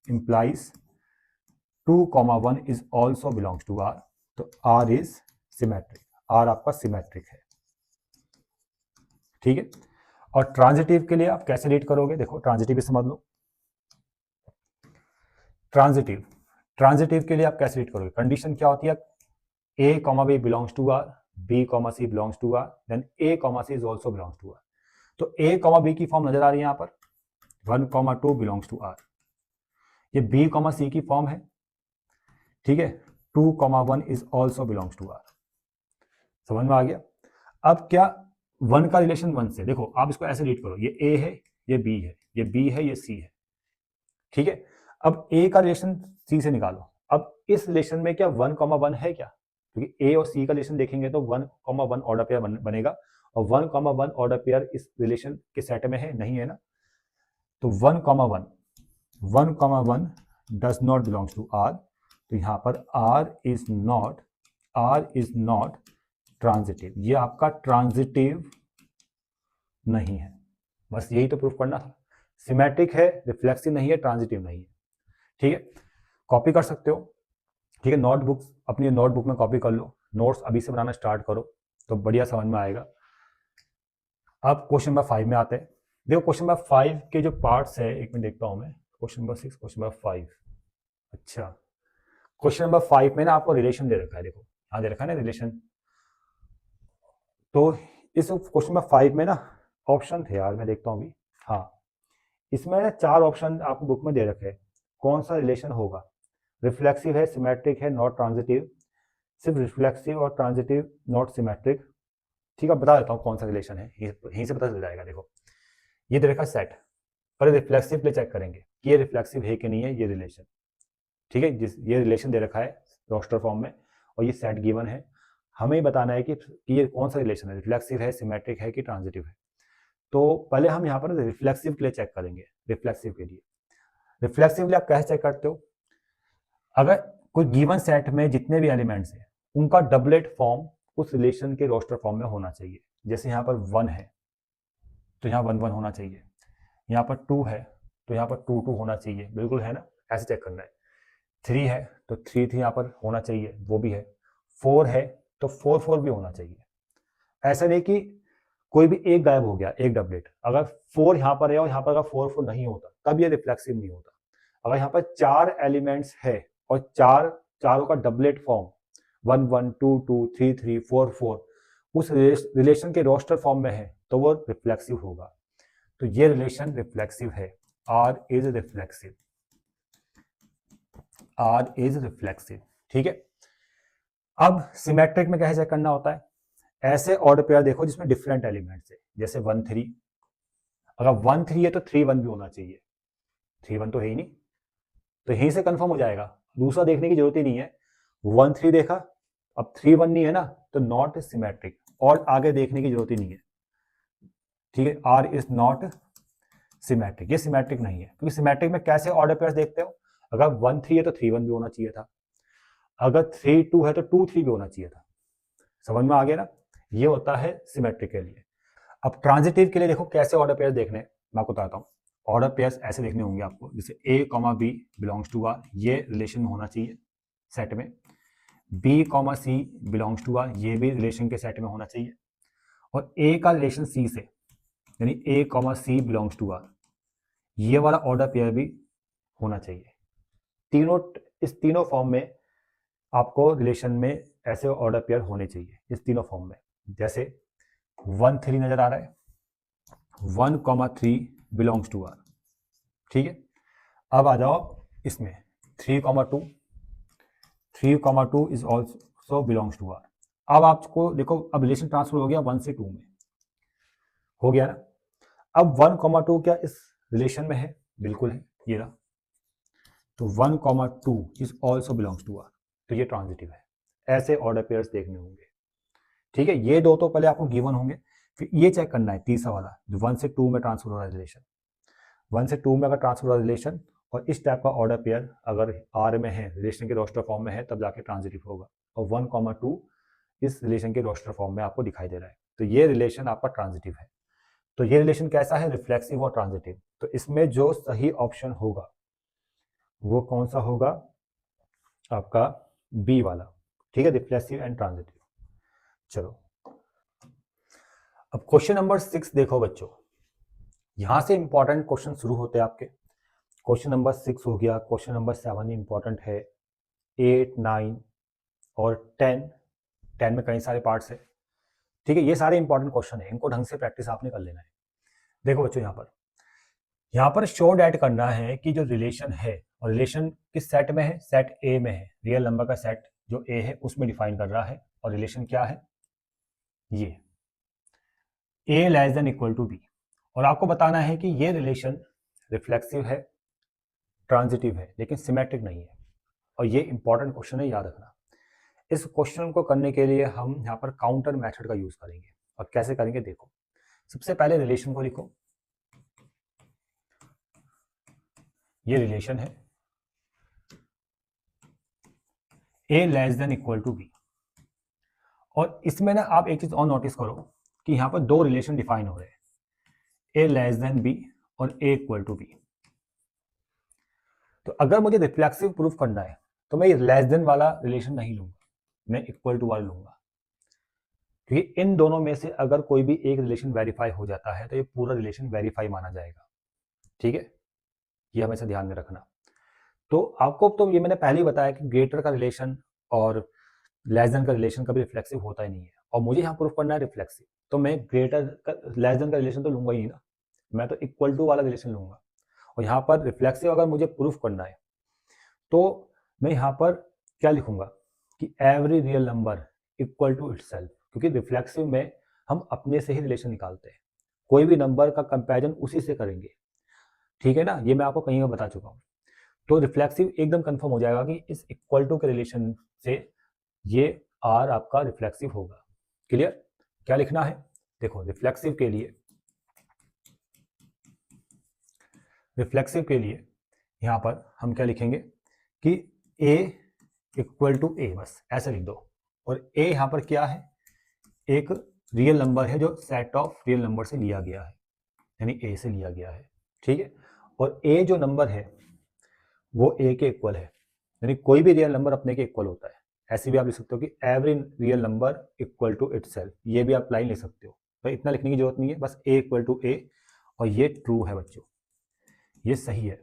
implies 2,1 is also belongs to R, तो आर इज सिमेट्रिक, आर आपका सिमेट्रिक है, ठीक है। और ट्रांजिटिव के लिए आप कैसे रीड करोगे, देखो ट्रांजिटिव भी समझ लो। ट्रांजिटिव के लिए आप कैसे रीड करोगे, कंडीशन क्या होती है, a comma b belongs to r, b comma c belongs to r, then a comma c is also belongs to r। तो a कॉमा b की फॉर्म नजर आ रही है यहाँ पर, 1 कॉमा 2 बिलोंग्स टू r, ये b कॉमा c की फॉर्म है, ठीक है, 2 comma 1 is also belongs to r। समझ में आ गया। अब क्या 1 का रिलेशन 1 से, देखो आप इसको ऐसे रीड करो, ये a है, ये b है, ये b है, ये c है, ठीक है। अब a का रिलेशन c से निकालो। अब इस रिलेशन में क्या 1 कॉमा 1 है क्या, क्योंकि a और c का रिलेशन देखेंगे तो 1 कॉमा 1 ऑर्डर पेयर बनेगा, और 1 कॉमा 1 ऑर्डर पेयर इस रिलेशन के सेट में है, नहीं है ना। तो 1 comma 1 does not belongs to r, तो यहाँ पर r इज नॉट ट्रांजिटिव, ये आपका ट्रांजिटिव नहीं है, बस यही तो प्रूफ करना था। सिमेट्रिक है, रिफ्लेक्सिव नहीं है, ट्रांजिटिव नहीं है, ठीक है। कॉपी कर सकते हो, ठीक है, नोटबुक अपनी नोटबुक में कॉपी कर लो, नोट्स अभी से बनाना स्टार्ट करो तो बढ़िया समझ में आएगा। अब क्वेश्चन नंबर 5 में आते हैं। देखो क्वेश्चन नंबर 5 के जो पार्ट्स है, एक मिनट देखता हूं मैं, क्वेश्चन नंबर 6, क्वेश्चन नंबर 5, अच्छा क्वेश्चन नंबर 5 में ना आपको रिलेशन दे रखा है, देखो यहाँ दे रखा है ना रिलेशन। तो इस क्वेश्चन नंबर 5 में ना ऑप्शन थे यार, मैं देखता हूँ अभी, हाँ इसमें ना 4 ऑप्शन आपको बुक में दे रखे हैं, कौन सा रिलेशन होगा, रिफ्लेक्सिव है, सिमेट्रिक है, नॉट ट्रांजिटिव, सिर्फ रिफ्लेक्सिव और ट्रांजिटिव, नॉट सिमेट्रिक, ठीक है। बता देता हूँ कौन सा रिलेशन है, यहीं से पता चल जाएगा। देखो ये दे रखा सेट, पहले रिफ्लेक्सिव के लिए चेक करेंगे कि ये रिफ्लेक्सिव है कि नहीं है ये रिलेशन, ठीक है। जिस ये रिलेशन दे रखा है रोस्टर फॉर्म में और ये सेट गिवन है, हमें बताना है कि ये कौन सा रिलेशन है, रिफ्लेक्सिव है, सिमेट्रिक है कि ट्रांजिटिव है। तो पहले हम यहाँ पर रिफ्लेक्सिव के लिए चेक करेंगे। रिफ्लेक्सिव के लिए आप कैसे चेक करते हो, अगर कोई गिवन सेट में जितने भी एलिमेंट्स हैं उनका डबलेट फॉर्म उस रिलेशन के रोस्टर फॉर्म में होना चाहिए। जैसे यहाँ पर 1 है तो यहाँ 1 1 होना चाहिए, यहाँ पर 2 है तो यहाँ पर 2 2 होना चाहिए, बिल्कुल है ना, ऐसे चेक करना है। 3 है तो 3 3 यहाँ पर होना चाहिए, वो भी है। 4 है तो 4 4 भी होना चाहिए। ऐसा नहीं कि कोई भी एक गायब हो गया, एक डबलेट, अगर 4 यहाँ पर है और यहाँ पर अगर 4 4 नहीं होता तब ये रिफ्लेक्सिव नहीं होता। अगर यहाँ पर 4 एलिमेंट्स है और चारों का डबलेट फॉर्म 1 1 2 2 3 3 4 4 उस रिलेशन के रोस्टर फॉर्म में है तो वो रिफ्लेक्सिव होगा। तो ये रिलेशन रिफ्लेक्सिव है, R इज रिफ्लेक्सिव, ठीक है। अब सिमेट्रिक में कैसे चेक करना होता है, ऐसे ऑर्डर पेयर देखो जिसमें डिफरेंट एलिमेंट्स है, जैसे 1 3, अगर 1 3 है तो 3 1 भी होना चाहिए, 3 1 तो है ही नहीं, तो यहीं से कंफर्म हो जाएगा, दूसरा देखने की जरूरत ही नहीं है। 1 3 देखा, अब 3 1 नहीं है ना, तो नॉट सिमेट्रिक, और आगे देखने की जरूरत ही नहीं है, ठीक है। R इज नॉट सिमेट्रिक, ये सिमेट्रिक नहीं है, क्योंकि सिमेट्रिक में कैसे ऑर्डर पेयर्स देखते हो, अगर 1 3 है तो 3 1 भी होना चाहिए था, अगर 3 2 है तो 2 3 भी होना चाहिए था। समझ में आ गया ना, ये होता है सिमेट्रिक के लिए। अब ट्रांजिटिव के लिए देखो कैसे ऑर्डर पेयर्स देखने, मैं आपको बताता हूँ। ऑर्डर पेयर्स ऐसे देखने होंगे आपको, जैसे A comma B belongs to R, ये रिलेशन में होना चाहिए सेट में। B comma C belongs to R, ये भी रिलेशन के सेट में होना चाहिए। और A का रिलेशन C से, यानी A comma C belongs to R, ये वाला ऑर्डर पेयर भी होना चाहिए। इस तीनों फॉर्म में आपको रिलेशन में ऐसे ऑर्डर पेयर होने चाहिए, इस तीनों फॉर्म में। जैसे 1 3 नजर आ रहा है, 1 कॉमा 3 बिलोंग्स टू R, ठीक है। अब आ जाओ इसमें 3 comma 2, 3 comma 2 is also belongs to R। अब आपको देखो, अब रिलेशन ट्रांसफर हो गया 1 से 2 में, हो गया ना। अब 1 कॉमा 2 क्या इस रिलेशन में है, बिल्कुल है, ये रहा। तो 1 comma 2 is also belongs to R, तो ये ट्रांजिटिव है। ऐसे ऑर्डर पेयर्स देखने होंगे, ठीक है। ये दो तो पहले आपको गिवन होंगे, फिर ये चेक करना है तीसरा वाला, जो 1 से 2 में ट्रांसफर हो रहा है रिलेशन। 1 से 2 में अगर ट्रांसफर हो रहा है रिलेशन और इस टाइप का ऑर्डर पेयर अगर R में है, रिलेशन के रोस्टर फॉर्म में है, तब जाके ट्रांजिटिव होगा। और 1 कॉमा 2 इस रिलेशन के रोस्टर फॉर्म में आपको दिखाई दे रहा है, तो ये रिलेशन आपका ट्रांजिटिव है। तो ये रिलेशन कैसा है, रिफ्लेक्सिव और ट्रांजिटिव। तो इसमें जो सही ऑप्शन होगा वो कौन सा होगा, आपका बी वाला, ठीक है, रिफ्लेक्सिव एंड ट्रांजिटिव। चलो अब क्वेश्चन नंबर 6 देखो बच्चों, यहां से इंपॉर्टेंट क्वेश्चन शुरू होते हैं आपके। क्वेश्चन नंबर 6 हो गया, क्वेश्चन नंबर 7 इंपॉर्टेंट है, 8, 9 और 10 में कई सारे पार्ट्स है। ठीक है, ये सारे इंपॉर्टेंट क्वेश्चन है, इनको ढंग से प्रैक्टिस आपने कर लेना है। देखो बच्चों, यहाँ पर शो डैट करना है कि जो रिलेशन है, और रिलेशन किस सेट में है, सेट ए में है, रियल नंबर का सेट जो ए है उसमें डिफाइन कर रहा है। और रिलेशन क्या है, ये A less than equal to B. और आपको बताना है कि ये रिलेशन रिफ्लेक्सिव है, ट्रांजिटिव है, लेकिन सिमेट्रिक नहीं है। और ये इंपॉर्टेंट क्वेश्चन है, याद रखना। इस क्वेश्चन को करने के लिए हम यहाँ पर काउंटर मेथड का यूज करेंगे। और कैसे करेंगे देखो, सबसे पहले रिलेशन को लिखो, ये रिलेशन है A less than equal to B. और इसमें ना आप एक चीज और नोटिस करो कि यहाँ पर दो रिलेशन डिफाइन हो रहे हैं, ए लेस देन बी और ए इक्वल टू बी। तो अगर मुझे रिफ्लेक्सिव प्रूफ करना है तो मैं लेस देन वाला रिलेशन नहीं लूंगा, मैं इक्वल टू वाला लूंगा। क्योंकि इन दोनों में से अगर कोई भी एक रिलेशन वेरीफाई हो जाता है तो ये पूरा रिलेशन वेरीफाई माना जाएगा। ठीक है, ये हमेशा ध्यान में रखना। तो आपको तो ये मैंने पहले ही बताया कि ग्रेटर का रिलेशन और लेस देन का रिलेशन कभी रिफ्लेक्सिव होता ही नहीं है। और मुझे यहाँ प्रूफ करना है रिफ्लेक्सिव, तो मैं ग्रेटर का लेस देन का रिलेशन तो लूंगा ही ना, मैं तो इक्वल टू वाला रिलेशन लूंगा। और यहाँ पर रिफ्लेक्सिव अगर मुझे प्रूफ करना है तो मैं यहाँ पर क्या लिखूंगा कि every real number equal to itself. क्योंकि रिफ्लेक्सिव में हम अपने से ही रिलेशन निकालते हैं, कोई भी नंबर का कंपैरिजन उसी से करेंगे। ठीक है ना, ये मैं आपको कहीं बता चुका हूँ। तो रिफ्लेक्सिव एकदम कंफर्म हो जाएगा कि इस इक्वल टू के रिलेशन से ये आर आपका रिफ्लेक्सिव होगा। क्लियर? क्या लिखना है देखो, रिफ्लेक्सिव के लिए यहां पर हम क्या लिखेंगे कि a इक्वल टू ए, बस ऐसे लिख दो। और a यहां पर क्या है, एक रियल नंबर है जो सेट ऑफ रियल नंबर से लिया गया है, यानी a से लिया गया है। ठीक है, और a जो नंबर है वो a के इक्वल है, यानी कोई भी रियल नंबर अपने के इक्वल होता है। ऐसे भी आप लिख सकते हो कि every real number equal to itself, ये भी आप लाइन लिख सकते हो। भाई इतना लिखने की जरूरत नहीं है, बस a इक्वल टू ए, और ये ट्रू है बच्चों, ये सही है।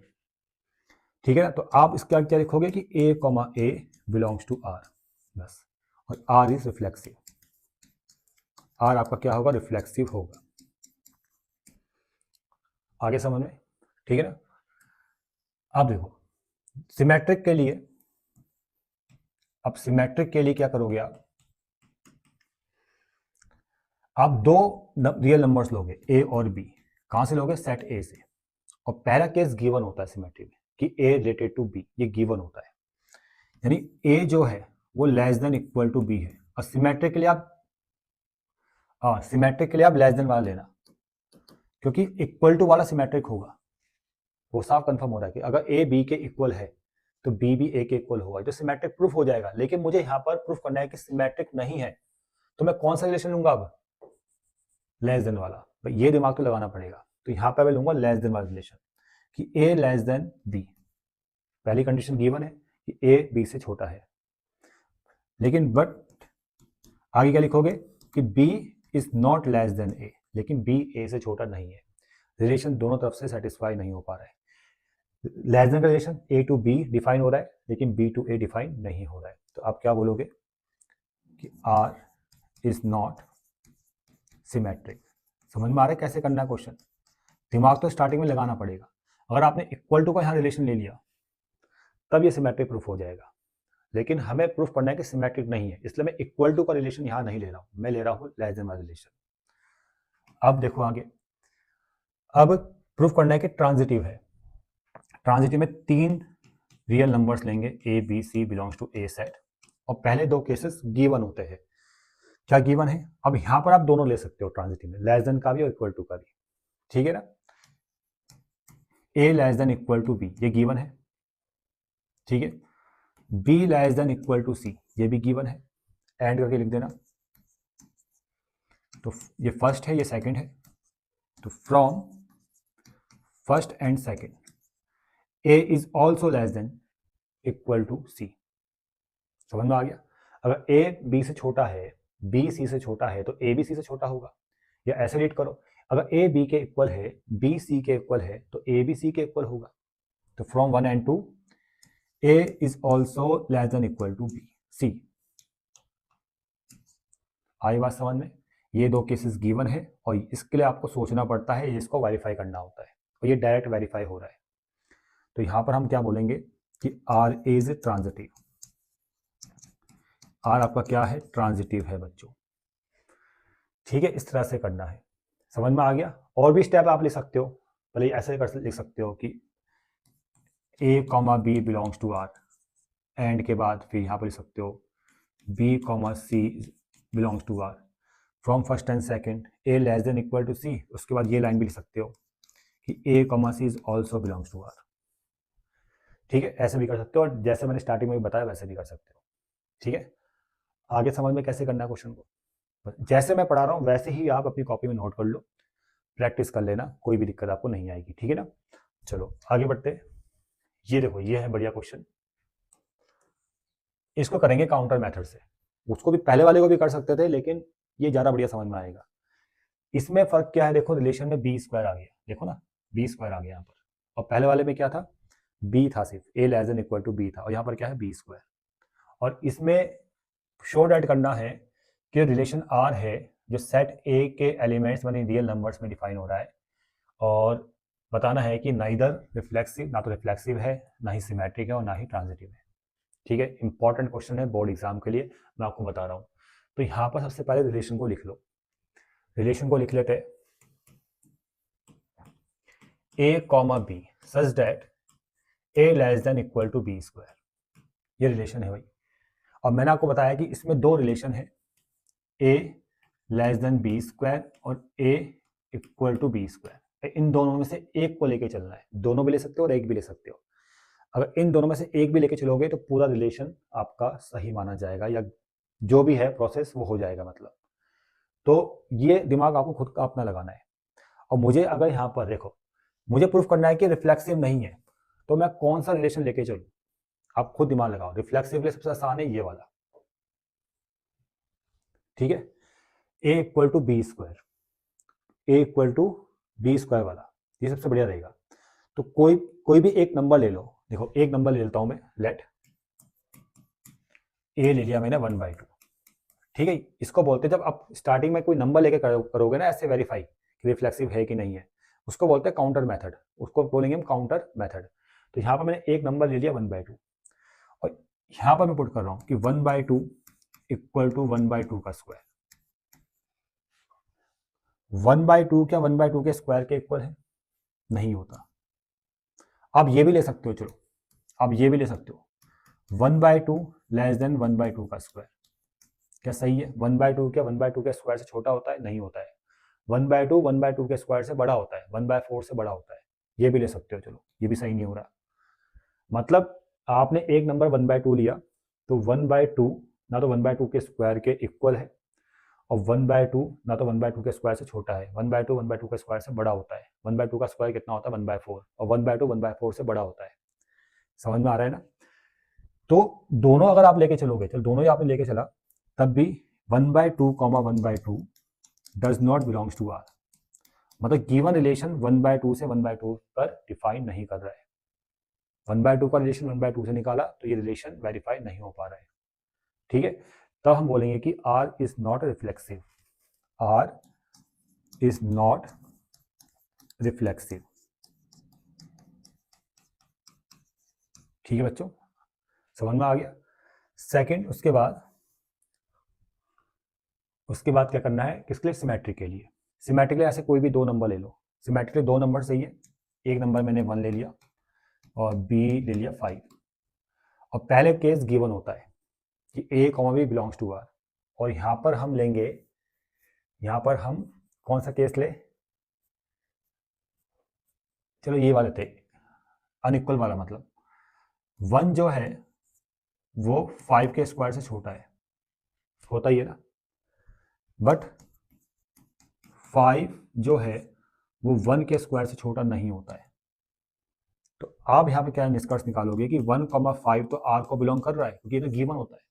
ठीक है ना, तो आप इसका क्या लिखोगे कि a comma A belongs to R, बस। और आर इज रिफ्लेक्सिव, आर आपका क्या होगा, रिफ्लेक्सिव होगा। आगे समझ में? ठीक है ना। अब देखो सिमेट्रिक के लिए, अब सिमेट्रिक के लिए क्या करोगे आप दो रियल नंबर्स लोगे a और b। कहां से लोगे, सेट a से। और पहला केस गिवन होता है सिमेट्री में कि a रिलेटेड टू b, ये गिवन होता है, यानी a जो है वो less than equal to b है। और सिमेट्रिक के लिए आप लेस देन वाला लेना, क्योंकि इक्वल टू वाला सिमेट्रिक होगा। वो साफ कंफर्म हो रहा है कि अगर a b के इक्वल है तो b भी a के इक्वल होगा, तो सिमेट्रिक प्रूफ हो जाएगा। लेकिन मुझे यहाँ पर प्रूफ करना है कि सिमेट्रिक नहीं है, तो मैं कौन सा रिलेशन लूंगा अब, लेस देन वाला। भाई ये दिमाग तो लगाना पड़ेगा। तो यहाँ पे मैं लूंगा लेस देन वाला रिलेशन, कि a लेस देन b। पहली कंडीशन गिवन है कि a b से छोटा है, लेकिन बट आगे क्या लिखोगे कि b is not less than a, लेकिन b a से छोटा नहीं है। रिलेशन दोनों तरफ से सेटिस्फाई नहीं हो पा रहा है। लेस देन का relation a to b define हो रहा है, लेकिन b टू a डिफाइन नहीं हो रहा है। तो आप क्या बोलोगे कि r इज नॉट सिमेट्रिक। समझ में आ रहा है कैसे करना है क्वेश्चन? दिमाग तो स्टार्टिंग में लगाना पड़ेगा। अगर आपने इक्वल टू का यहाँ रिलेशन ले लिया तब ये सिमेट्रिक प्रूफ हो जाएगा, लेकिन हमें प्रूफ करना है कि सिमेट्रिक नहीं है, इसलिए मैं इक्वल टू का रिलेशन यहाँ नहीं ले रहा हूँ, मैं ले रहा हूँ लेस देन वाला रिलेशन। अब देखो आगे, अब प्रूफ करना है कि ट्रांजिटिव है। ट्रांजिटिव में तीन रियल नंबर्स लेंगे, A B C belongs to a set, और पहले दो केसेस गिवन होते हैं। क्या गिवन है? अब यहां पर आप दोनों ले सकते हो ट्रांजिटिव में, लेस देन का भी और इक्वल टू का भी। ठीक है ना, A less than equal to B, ये गिवन है। ठीक है, B less than equal to C, ये भी गिवन है। एंड करके लिख देना। तो ये फर्स्ट है, ये सेकंड है, तो from first and second A is also less than equal to C. समझ में आ गया? अगर ए बी से छोटा है, बी सी से छोटा है, तो ए बी सी से छोटा होगा। या ऐसे रीड करो, अगर ए बी के इक्वल है, बी सी के इक्वल है, तो ए बी सी के इक्वल होगा। तो from 1 and 2 A is also less than equal to B C. आई बात समझ में? ये दो केसेस गिवन है और इसके लिए आपको सोचना पड़ता है, इसको वेरीफाई करना होता है और ये डायरेक्ट वेरीफाई हो रहा है। तो यहां पर हम क्या बोलेंगे कि आर इज ट्रांजिटिव। आर आपका क्या है? ट्रांजिटिव है बच्चों। ठीक है, इस तरह से करना है। समझ में आ गया? और भी स्टेप आप लिख सकते हो, भले ऐसे लिख सकते हो कि A comma B belongs to R, and के बाद फिर यहाँ पर लिख सकते हो B comma C belongs to R, from first and second A less than equal to C. उसके बाद ये लाइन भी लिख सकते हो कि A comma C is also belongs to R. ठीक है, ऐसे भी कर सकते हो और जैसे मैंने स्टार्टिंग में बताया वैसे भी कर सकते हो। ठीक है, आगे समझ में कैसे करना है क्वेश्चन को, जैसे मैं पढ़ा रहा हूँ वैसे ही आप अपनी कॉपी में नोट कर लो, प्रैक्टिस कर लेना, कोई भी दिक्कत आपको नहीं आएगी। ठीक है ना? चलो आगे बढ़ते। ये देखो, ये है बढ़िया क्वेश्चन। इसको करेंगे काउंटर मेथड से। उसको भी, पहले वाले को भी कर सकते थे, लेकिन ये ज़्यादा बढ़िया समझ में आएगा। इसमें फर्क क्या है? देखो, रिलेशन में बी स्क्वायर आ गया, देखो ना, बी स्क्वायर आ गया यहाँ पर, और पहले वाले में क्या था? बी था, सिर्फ A less than equal to B था, और यहाँ पर क्या है? B square. और इसमें शो डैट करना है कि रिलेशन आर है जो सेट ए के एलिमेंट्स यानी रियल नंबर्स में डिफाइन हो रहा है, और बताना है कि नाइदर रिफ्लेक्सिव, ना तो रिफ्लेक्सिव है, ना ही सिमेट्रिक है, और ना ही ट्रांजिटिव है। ठीक है, इंपॉर्टेंट क्वेश्चन है बोर्ड एग्जाम के लिए, मैं आपको बता रहा हूँ। तो यहाँ पर सबसे पहले रिलेशन को लिख लो। रिलेशन को लिख लेते हैं, A comma B such that A less than equal to B square. ये रिलेशन है भाई। और मैंने आपको बताया कि इसमें दो रिलेशन है, A less then B square और ए इक्वल टू बी स्क्वायर। इन दोनों में से एक को लेके चलना है, दोनों भी ले सकते हो और एक भी ले सकते हो। अगर इन दोनों में से एक भी लेके चलोगे तो पूरा रिलेशन आपका सही माना जाएगा, या जो भी है प्रोसेस वो हो जाएगा मतलब। तो ये दिमाग आपको खुद का अपना लगाना है। और मुझे अगर यहाँ पर देखो, मुझे प्रूफ करना है कि रिफ्लेक्सिव नहीं है, तो मैं कौन सा रिलेशन लेके चलूँ? आप खुद दिमाग लगाओ। रिफ्लेक्सिव के लिए सबसे आसान है ये वाला। ठीक है, A equal to B square, A equal to B square वाला, ये सबसे बढ़िया रहेगा। तो कोई भी एक नंबर ले लो। देखो, एक नंबर ले लेता हूं मैं, लेट ए ले लिया मैंने 1/2। ठीक है, इसको बोलते हैं, जब आप स्टार्टिंग में कोई नंबर लेके करोगे ना ऐसे वेरीफाई कि रिफ्लेक्सिव है कि नहीं है, उसको बोलते हैं काउंटर मेथड, उसको बोलेंगे हम काउंटर मेथड। तो यहाँ पर मैंने एक नंबर ले लिया 1/2, और यहाँ पर मैं पुट कर रहा हूँ कि 1/2 इक्वल टू 1/2 का स्क्वायर। 1/2 क्या 1/2 के स्क्वायर के इक्वल है? नहीं होता। आप ये भी ले सकते हो, चलो आप ये भी ले सकते हो, 1/2 लेस देन 1/2 का स्क्वायर। क्या सही है? 1/2 क्या 1/2 के स्क्वायर से छोटा होता है? नहीं होता है। 1/2 1/2 के स्क्वायर से बड़ा होता है, 1/4 से बड़ा होता है। ये भी ले सकते हो, चलो ये भी सही नहीं हो रहा। मतलब आपने एक नंबर 1/2 लिया, तो 1/2 ना तो 1/2 के स्क्वायर के इक्वल है, और 1/2 ना तो 1/2 के स्क्वायर से छोटा है। 1/2 1/2 के स्क्वायर से बड़ा होता है। 1/2 का स्क्वायर कितना होता है? 1/4, और 1/2 1/4 से बड़ा होता है। समझ में आ रहा है ना? तो दोनों अगर आप लेके चलोगे, चलो दोनों ही आपने लेके चला, तब भी 1/2 1/2 does not belongs to R. मतलब गिवन रिलेशन 1/2 से 1/2 पर डिफाइन नहीं कर रहा है। 1/2 का रिलेशन 1/2 से निकाला तो ये रिलेशन वेरीफाई नहीं हो पा रहा है। ठीक है, तब हम बोलेंगे कि R is not reflexive. R is not reflexive. ठीक है बच्चों, समझ में आ गया? सेकंड, उसके बाद क्या करना है? किसके लिए? सिमेट्रिक के लिए। सिमेट्रिक के लिए ऐसे कोई भी दो नंबर ले लो। सिमेट्रिक के लिए दो नंबर सही है। एक नंबर मैंने 1 ले लिया और बी ले लिया 5, और पहले केस गिवन होता है कि A comma B belongs to R, और यहाँ पर हम लेंगे, यहाँ पर हम कौन सा केस ले? चलो ये वाले थे, अनइक्वल वाला, मतलब 1 जो है वो 5 के स्क्वायर से छोटा है, होता ही है ना, बट 5 जो है वो 1 के स्क्वायर से छोटा नहीं होता है। तो आप यहाँ पे क्या निष्कर्ष निकालोगे कि 1,5 तो आर को बिलोंग कर रहा है, क्योंकि ये तो गिवन होता है।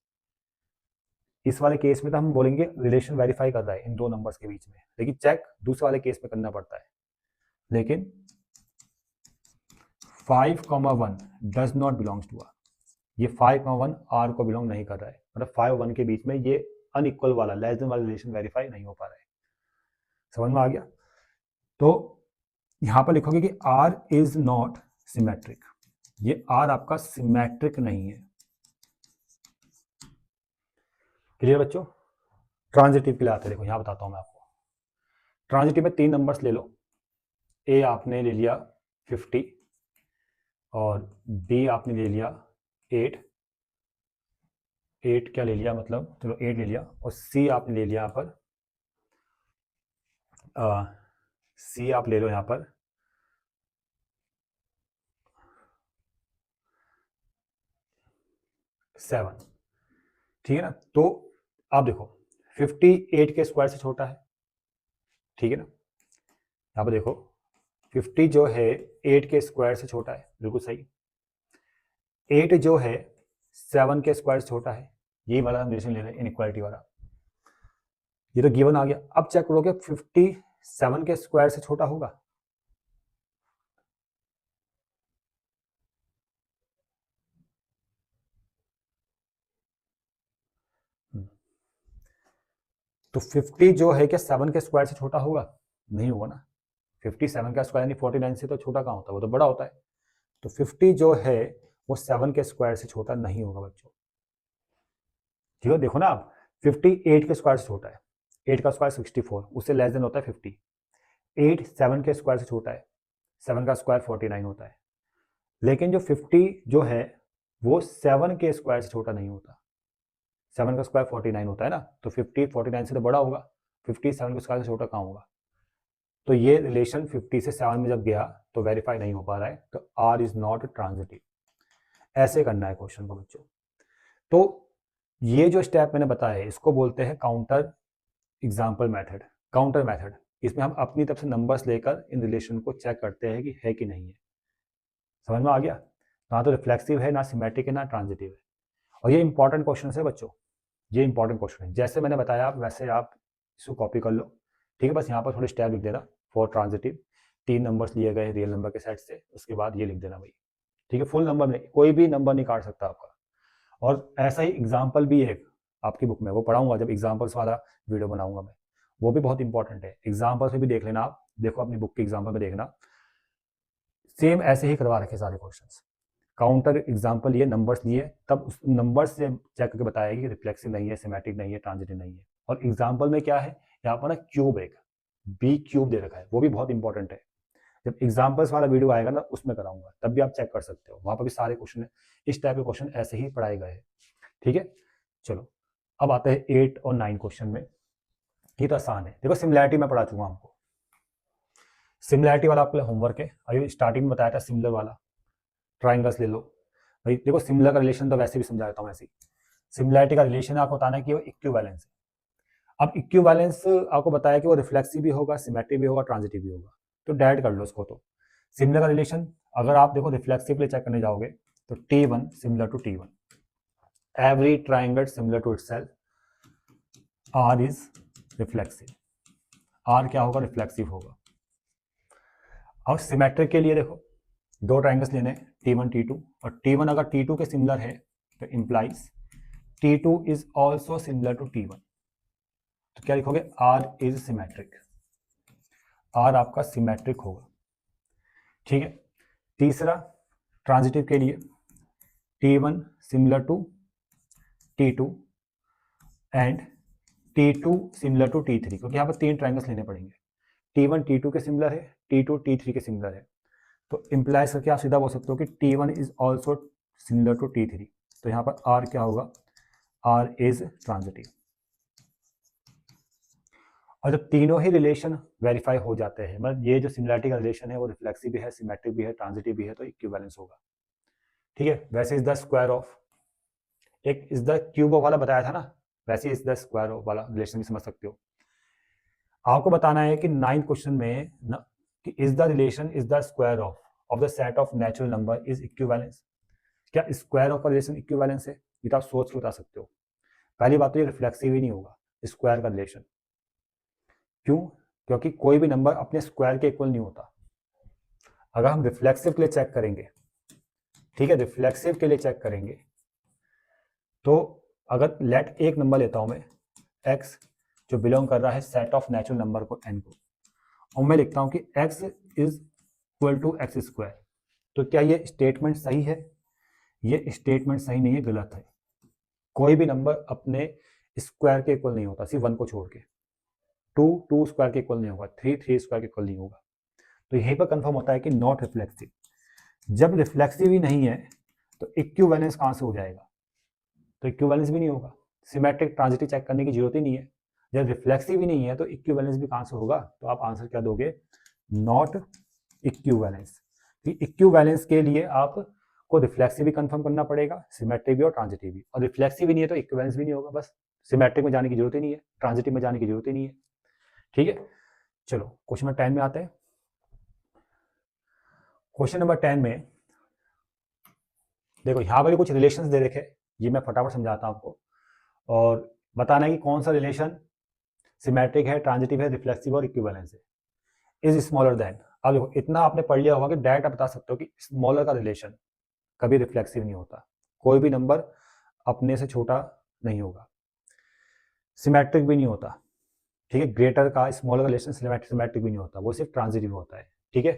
इस वाले केस में तो हम बोलेंगे रिलेशन वेरीफाई कर रहा है इन दो नंबर्स के बीच में, लेकिन चेक दूसरे वाले केस में करना पड़ता है। लेकिन 5,1 does not belongs to R, ये 5,1 आर को बिलोंग नहीं कर रहा है, मतलब 5 और 1 के बीच में ये अनइक्वल वाला लेस देन वाला रिलेशन वेरीफाई नहीं हो पा रहा है। समझ में आ गया? तो यहां पर लिखोगे कि आर इज नॉट सिमेट्रिक, ये आर आपका सिमेट्रिक नहीं है। क्लियर बच्चों? ट्रांजिटिव के लिए आते, देखो यहां बताता हूं मैं आपको। ट्रांजिटिव में 3 नंबर्स ले लो, ए आपने ले लिया 50 और बी आपने ले लिया 8 क्या ले लिया, मतलब चलो 8 ले लिया, और सी आपने ले लिया यहाँ पर सी आप ले लो यहाँ पर 7, ठीक है ना। तो आप देखो 58 के स्क्वायर से छोटा है, ठीक है ना। यहाँ पर देखो 50 जो है 8 के स्क्वायर से छोटा है, बिल्कुल सही। 8 जो है 7 के स्क्वायर से छोटा है, यही वाला हम रिलेशन ले रहे हैं, इनइक्वालिटी वाला। ये तो गिवन आ गया। अब चेक करोगे 57 के स्क्वायर से छोटा होगा? तो 50 जो है क्या 7 के स्क्वायर से छोटा होगा? नहीं होगा ना। 57 का स्क्वायर यानी 49 से तो छोटा कहाँ होता है, वो तो बड़ा होता है। तो 50 जो है वो 7 के स्क्वायर से छोटा नहीं होगा बच्चों, ठीक है। देखो ना आप, 58 के स्क्वायर से छोटा है, 8 का स्क्वायर 64, उससे लेस देन होता है 50। 8 7 के स्क्वायर से छोटा है, 7 का स्क्वायर 49 होता है। लेकिन जो 50 जो है वो 7 के स्क्वायर से छोटा नहीं होता, 7 का स्क्वायर 49 होता है ना, तो 50 49 से तो बड़ा होगा, 50 7 के स्क्वायर से छोटा कहाँ होगा। तो ये रिलेशन 50 से 7 में जब गया तो वेरीफाई नहीं हो पा रहा है, तो आर इज नॉट ट्रांजिटिव। ऐसे करना है क्वेश्चन को बच्चों। तो ये जो स्टेप मैंने बताया है इसको बोलते हैं counter example method, counter method. इसमें हम अपनी तरफ से नंबर्स लेकर इन रिलेशन को चेक करते हैं कि है कि नहीं है। समझ में आ गया? ना तो रिफ्लेक्सिव है, ना सिमेट्रिक है, ना ट्रांजिटिव है। और ये इंपॉर्टेंट क्वेश्चन है बच्चों, ये इंपॉर्टेंट क्वेश्चन है। जैसे मैंने बताया आप वैसे आप इसको कॉपी कर लो, ठीक है। बस यहाँ पर थोड़े स्टेप लिख देना फॉर ट्रांजिटिव, 3 नंबर्स लिए गए रियल नंबर के सेट से, उसके बाद ये लिख देना भाई, ठीक है। फुल नंबर में कोई भी नंबर नहीं काट सकता आपका। और ऐसा ही एग्जाम्पल भी है आपकी बुक में, वो पढ़ाऊंगा जब एग्जाम्पल्स वाला वीडियो बनाऊंगा मैं, वो भी बहुत इंपॉर्टेंट है। एग्जाम्पल से भी देख लेना आप, देखो अपनी बुक के एग्जाम्पल में देखना, सेम ऐसे ही करवा रखे सारे क्वेश्चंस। काउंटर एग्जाम्पल लिए नंबर्स लिए, तब उस नंबर से चेक करके बताया कि रिफ्लेक्सिव नहीं है, सिमेट्रिक नहीं है, ट्रांजिटिव नहीं है। और एग्जाम्पल में क्या है यहाँ पर ना, क्यूब एक बी क्यूब दे रखा है, वो भी बहुत इंपॉर्टेंट है। जब एग्जाम्पल्स वाला वीडियो आएगा ना उसमें कराऊंगा, तब भी आप चेक कर सकते हो, वहां पर भी सारे क्वेश्चन है, इस टाइप के क्वेश्चन ऐसे ही पढ़ाए गए हैं, ठीक है। चलो अब आते हैं 8 और 9 क्वेश्चन में। ये तो आसान है, देखो सिमिलैरिटी में पढ़ा चुका हूं आपको। सिमिलैरिटी वाला आपके होमवर्क है, अभी स्टार्टिंग में बताया था सिमिलर वाला, ट्राइंगल्स ले लो भाई। देखो सिमिलर का रिलेशन तो वैसे भी समझा देता हूँ, ऐसे ही सिमिलैरिटी का रिलेशन आपको बताना है कि वो इक्विवेलेंस है। अब इक्विवेलेंस आपको बताया कि वो रिफ्लेक्सिव भी होगा, सिमेट्रिक भी होगा, ट्रांजिटिव भी होगा, तो डायरेक्ट कर लो उसको। तो सिमिलर का रिलेशन अगर आप देखो रिफ्लेक्सिव चेक करने जाओगे तो T1 similar to T1, every triangle similar to itself, R is reflexive, R क्या होगा, रिफ्लेक्सिव होगा। अब सिमेट्रिक के लिए देखो दो ट्राइंगल्स लेने हैं, T1 T2, और T1 अगर T2 के सिमिलर है तो implies T2 is also similar to T1, तो क्या लिखोगे, R इज सिमेट्रिक, R आपका सिमेट्रिक होगा, ठीक है। तीसरा ट्रांजिटिव के लिए T1 similar to T2 and T2 similar to T3, क्योंकि यहाँ पर 3 ट्राइंगल्स लेने पड़ेंगे। T1 T2 के सिमिलर है, T2 T3 के सिमिलर है, तो इंप्लाइज करके आप सीधा बोल सकते हो कि T1 is also similar to T3, तो यहाँ पर R क्या होगा, R इज ट्रांजिटिव। और जब तीनों ही रिलेशन वेरीफाई हो जाते हैं, मतलब ये जो सिमिलरिटी का रिलेशन है वो रिफ्लेक्सिव भी है, सिमेट्रिक भी है, ट्रांजिटिव भी है, तो इक्विवेलेंस होगा, ठीक है। वैसे इज द स्क्वायर ऑफ, एक इज द क्यूब ऑफ वाला बताया था ना, वैसे इज द स्क्वायर ऑफ वाला रिलेशन भी समझ सकते हो। आपको बताना है कि 9th क्वेश्चन में न, कि is the relation is the square of the set of natural number is equivalence, क्या स्क्वायर ऑफ का रिलेशन इक्विवेलेंस है, ये तो आप सोच के बता सकते हो। पहली बात तो ये रिफ्लेक्सिव ही नहीं होगा स्क्वायर का रिलेशन। क्यों? क्योंकि कोई भी नंबर अपने स्क्वायर के इक्वल नहीं होता। अगर हम रिफ्लेक्सिव के लिए चेक करेंगे, ठीक है, रिफ्लेक्सिव के लिए चेक करेंगे तो अगर लेट एक नंबर लेता हूं मैं x जो बिलोंग कर रहा है सेट ऑफ नेचुरल नंबर को n को, और मैं लिखता हूं कि x is equal to x square, तो क्या ये स्टेटमेंट सही है? ये स्टेटमेंट सही नहीं है, गलत है। कोई भी नंबर अपने स्क्वायर के इक्वल नहीं होता, सिर्फ 1 को छोड़ के। 2 स्क्वायर के इक्वल नहीं होगा, 3 स्क्वायर के इक्वल नहीं होगा। तो यहीं पर कंफर्म होता है कि नॉट रिफ्लेक्सिव। जब रिफ्लेक्सिव ही नहीं है तो इक्विवेलेंस कहां से हो जाएगा? तो इक्विवेलेंस भी नहीं होगा। सिमेट्रिक ट्रांजिटिव चेक करने की जरूरत ही नहीं है। जब रिफ्लेक्सिव ही नहीं है तो इक्विवेलेंस भी कहां से होगा? तो आप आंसर क्या दोगे? Not equivalence. इक्विवेलेंस के लिए आपको रिफ्लेक्सिव भी कंफर्म करना पड़ेगा, सिमेट्रिक भी और ट्रांजिटिव भी। और रिफ्लेक्सिव ही नहीं है तो इक्विवेलेंस भी नहीं होगा। बस सिमेट्रिक में जाने की जरूरत ही नहीं है, ट्रांजिटिव में जाने की जरूरत ही नहीं है। ठीक है, चलो क्वेश्चन नंबर 10 में आते हैं। क्वेश्चन नंबर 10 में देखो यहाँ पर कुछ रिलेशंस दे रखे, ये मैं फटाफट समझाता हूँ आपको, और बताना है कि कौन सा रिलेशन सिमेट्रिक है, ट्रांजिटिव है, रिफ्लेक्सिव और इक्विवेलेंस है। इज स्मॉलर देन, अब देखो इतना आपने पढ़ लिया होगा कि डायरेक्ट आप बता सकते हो कि स्मॉलर का रिलेशन कभी रिफ्लेक्सिव नहीं होता। कोई भी नंबर अपने से छोटा नहीं होगा, सिमेट्रिक भी नहीं होता। ठीक है, ग्रेटर का स्मॉलर का रिलेशन सिमेट्रिक भी नहीं होता, वो सिर्फ ट्रांजिटिव होता है। ठीक है,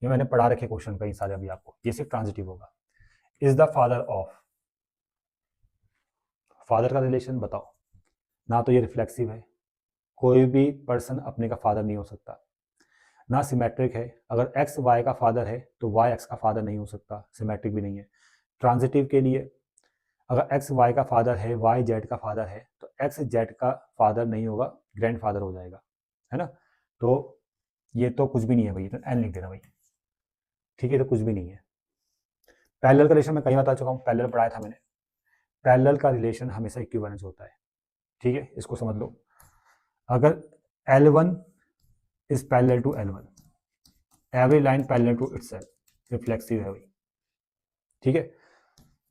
ये मैंने पढ़ा रखे क्वेश्चन कई सारे अभी आपको, ये सिर्फ ट्रांजिटिव होगा। Is the father of, father का रिलेशन बताओ ना, तो ये रिफ्लेक्सिव है, कोई भी पर्सन अपने का फादर नहीं हो सकता। ना सिमेट्रिक है, अगर एक्स वाई का फादर है तो वाई एक्स का फादर नहीं हो सकता, सिमेट्रिक भी नहीं है। ट्रांजिटिव के लिए अगर एक्स वाई का फादर है, वाई जेड का फादर है, तो एक्स जेड का फादर नहीं होगा, ग्रैंड फादर हो जाएगा, है ना। तो ये तो कुछ भी नहीं है भाई, तो एन लिख देना भाई। ठीक है, तो कुछ भी नहीं है। पैरेलल का रिलेशन मैं कई बता चुका हूँ, पैरेलल पढ़ाया था मैंने। पैरेलल का रिलेशन हमेशा इक्विवेलेंस होता है। ठीक है, इसको समझ लो। अगर L1 is parallel to L1, every line parallel to itself, reflexive है भाई। ठीक है,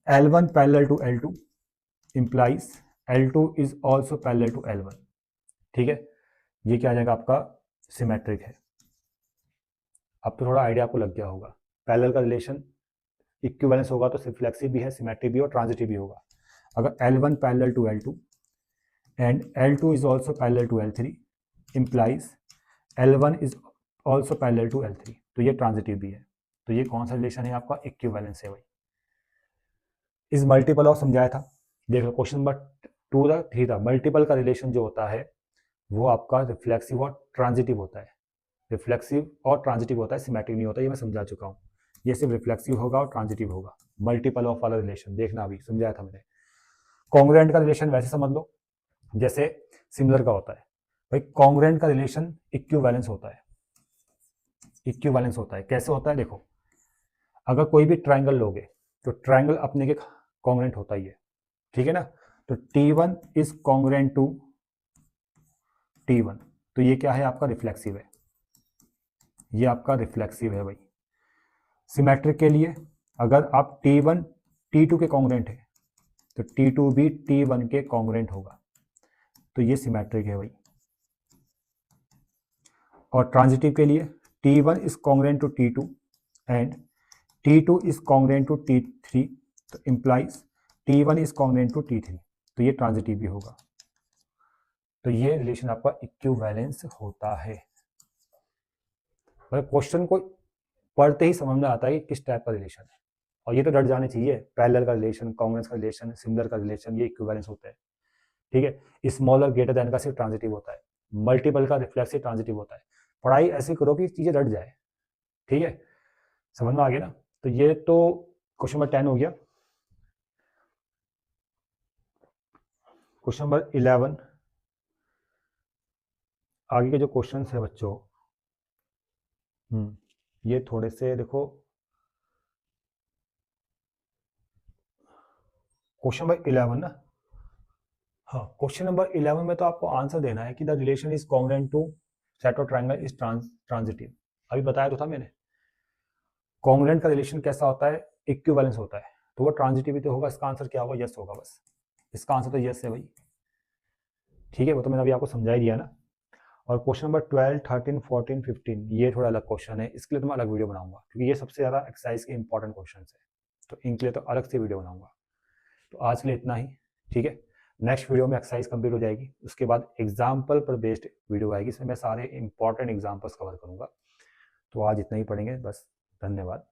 L1 parallel to L2 implies L2 is also parallel to L1। ठीक है, ये क्या आ जाएगा आपका? सिमेट्रिक है। अब तो थोड़ा आइडिया आपको लग गया होगा। पैरेलल का रिलेशन इक्विवेलेंस होगा तो रिफ्लेक्सिव भी है, सिमेट्रिक भी और ट्रांजिटिव भी होगा। अगर L1 parallel to L2 and L2 is also parallel to L3 implies L1 is also parallel to L3, तो ये ट्रांजिटिव भी है। तो ये कौन सा रिलेशन है आपका? इक्विवेलेंस है भाई। इस मल्टीपल ऑफ समझाया था, देखो क्वेश्चन नंबर 2 था, 3 था। मल्टीपल का रिलेशन जो होता है वो आपका रिफ्लेक्सिव और ट्रांजिटिव होता है। रिफ्लेक्सिव और ट्रांजिटिव होता है, सिमेट्रिक नहीं होता, ये मैं समझा चुका हूँ। ये सिर्फ रिफ्लेक्सिव होगा और ट्रांजिटिव होगा। मल्टीपल ऑफ वाला रिलेशन देखना, अभी समझाया था मैंने। कॉन्ग्रुएंट का रिलेशन वैसे समझ लो जैसे सिमिलर का होता है भाई। कॉन्ग्रुएंट का रिलेशन इक्विवेलेंस होता है। इक्विवेलेंस होता है कैसे होता है? देखो, अगर कोई भी ट्राइंगल लोगे तो ट्राइंगल अपने के कॉन्ग्रुएंट होता ही है। ठीक है ना, तो T1 is congruent to T1, तो ये क्या है आपका? रिफ्लेक्सिव है। ये आपका रिफ्लेक्सिव है भाई। सिमेट्रिक के लिए अगर आप T1 T2 के कॉन्ग्रुएंट है तो T2 भी T1 के कॉन्ग्रुएंट होगा, तो ये सिमेट्रिक है भाई। और ट्रांजिटिव के लिए T1 is congruent to T2 and T2 is congruent to T3, तो implies T1 is congruent to T3, तो ये ट्रांजिटिव भी होगा। तो ये रिलेशन आपका इक्विवेलेंस होता है। मतलब क्वेश्चन को पढ़ते ही समझ में आता है कि किस टाइप का रिलेशन है, और ये तो डट जाने चाहिए। पैरेलल का रिलेशन, कॉन्ग्रुएंस का रिलेशन, सिमिलर का रिलेशन, ये इक्विवेलेंस होता है। ठीक है, स्मॉलर ग्रेटर देन का सिर्फ ट्रांजिटिव होता है, मल्टीपल का रिफ्लेक्सिव ट्रांजिटिव होता है। पढ़ाई ऐसी करो कि चीजें रट जाए। ठीक है, समझ में आ गया ना। तो ये तो क्वेश्चन नंबर 10 हो गया। क्वेश्चन नंबर 11, आगे के जो क्वेश्चन है बच्चों, ये थोड़े से देखो। क्वेश्चन नंबर 11 ना, हाँ, क्वेश्चन नंबर 11 में तो आपको आंसर देना है कि the relation is congruent to set of triangle is transitive. अभी बताया तो था मैंने। कॉन्ग्रुएंट का रिलेशन कैसा होता है? इक्विवेलेंस होता है, तो वो ट्रांजिटिव तो होगा। इसका आंसर क्या होगा? यस होगा बस। इसका आंसर तो यस है भाई। ठीक है, वो तो मैंने अभी आपको समझा ही दिया ना। और क्वेश्चन नंबर 12, 13, 14, 15 ये थोड़ा अलग क्वेश्चन है, इसके लिए तो मैं अलग वीडियो बनाऊंगा क्योंकि ये सबसे ज़्यादा एक्सरसाइज के इंपॉर्टेंट क्वेश्चन है, तो इनके लिए तो अलग से वीडियो बनाऊंगा। तो आज के लिए इतना ही। ठीक है, नेक्स्ट वीडियो में एक्सरसाइज कंप्लीट हो जाएगी, उसके बाद एग्जाम्पल पर बेस्ड वीडियो आएगी, इसमें मैं सारे इंपॉर्टेंट एग्जाम्पल्स कवर करूंगा। तो आज इतना ही पढ़ेंगे बस। धन्यवाद।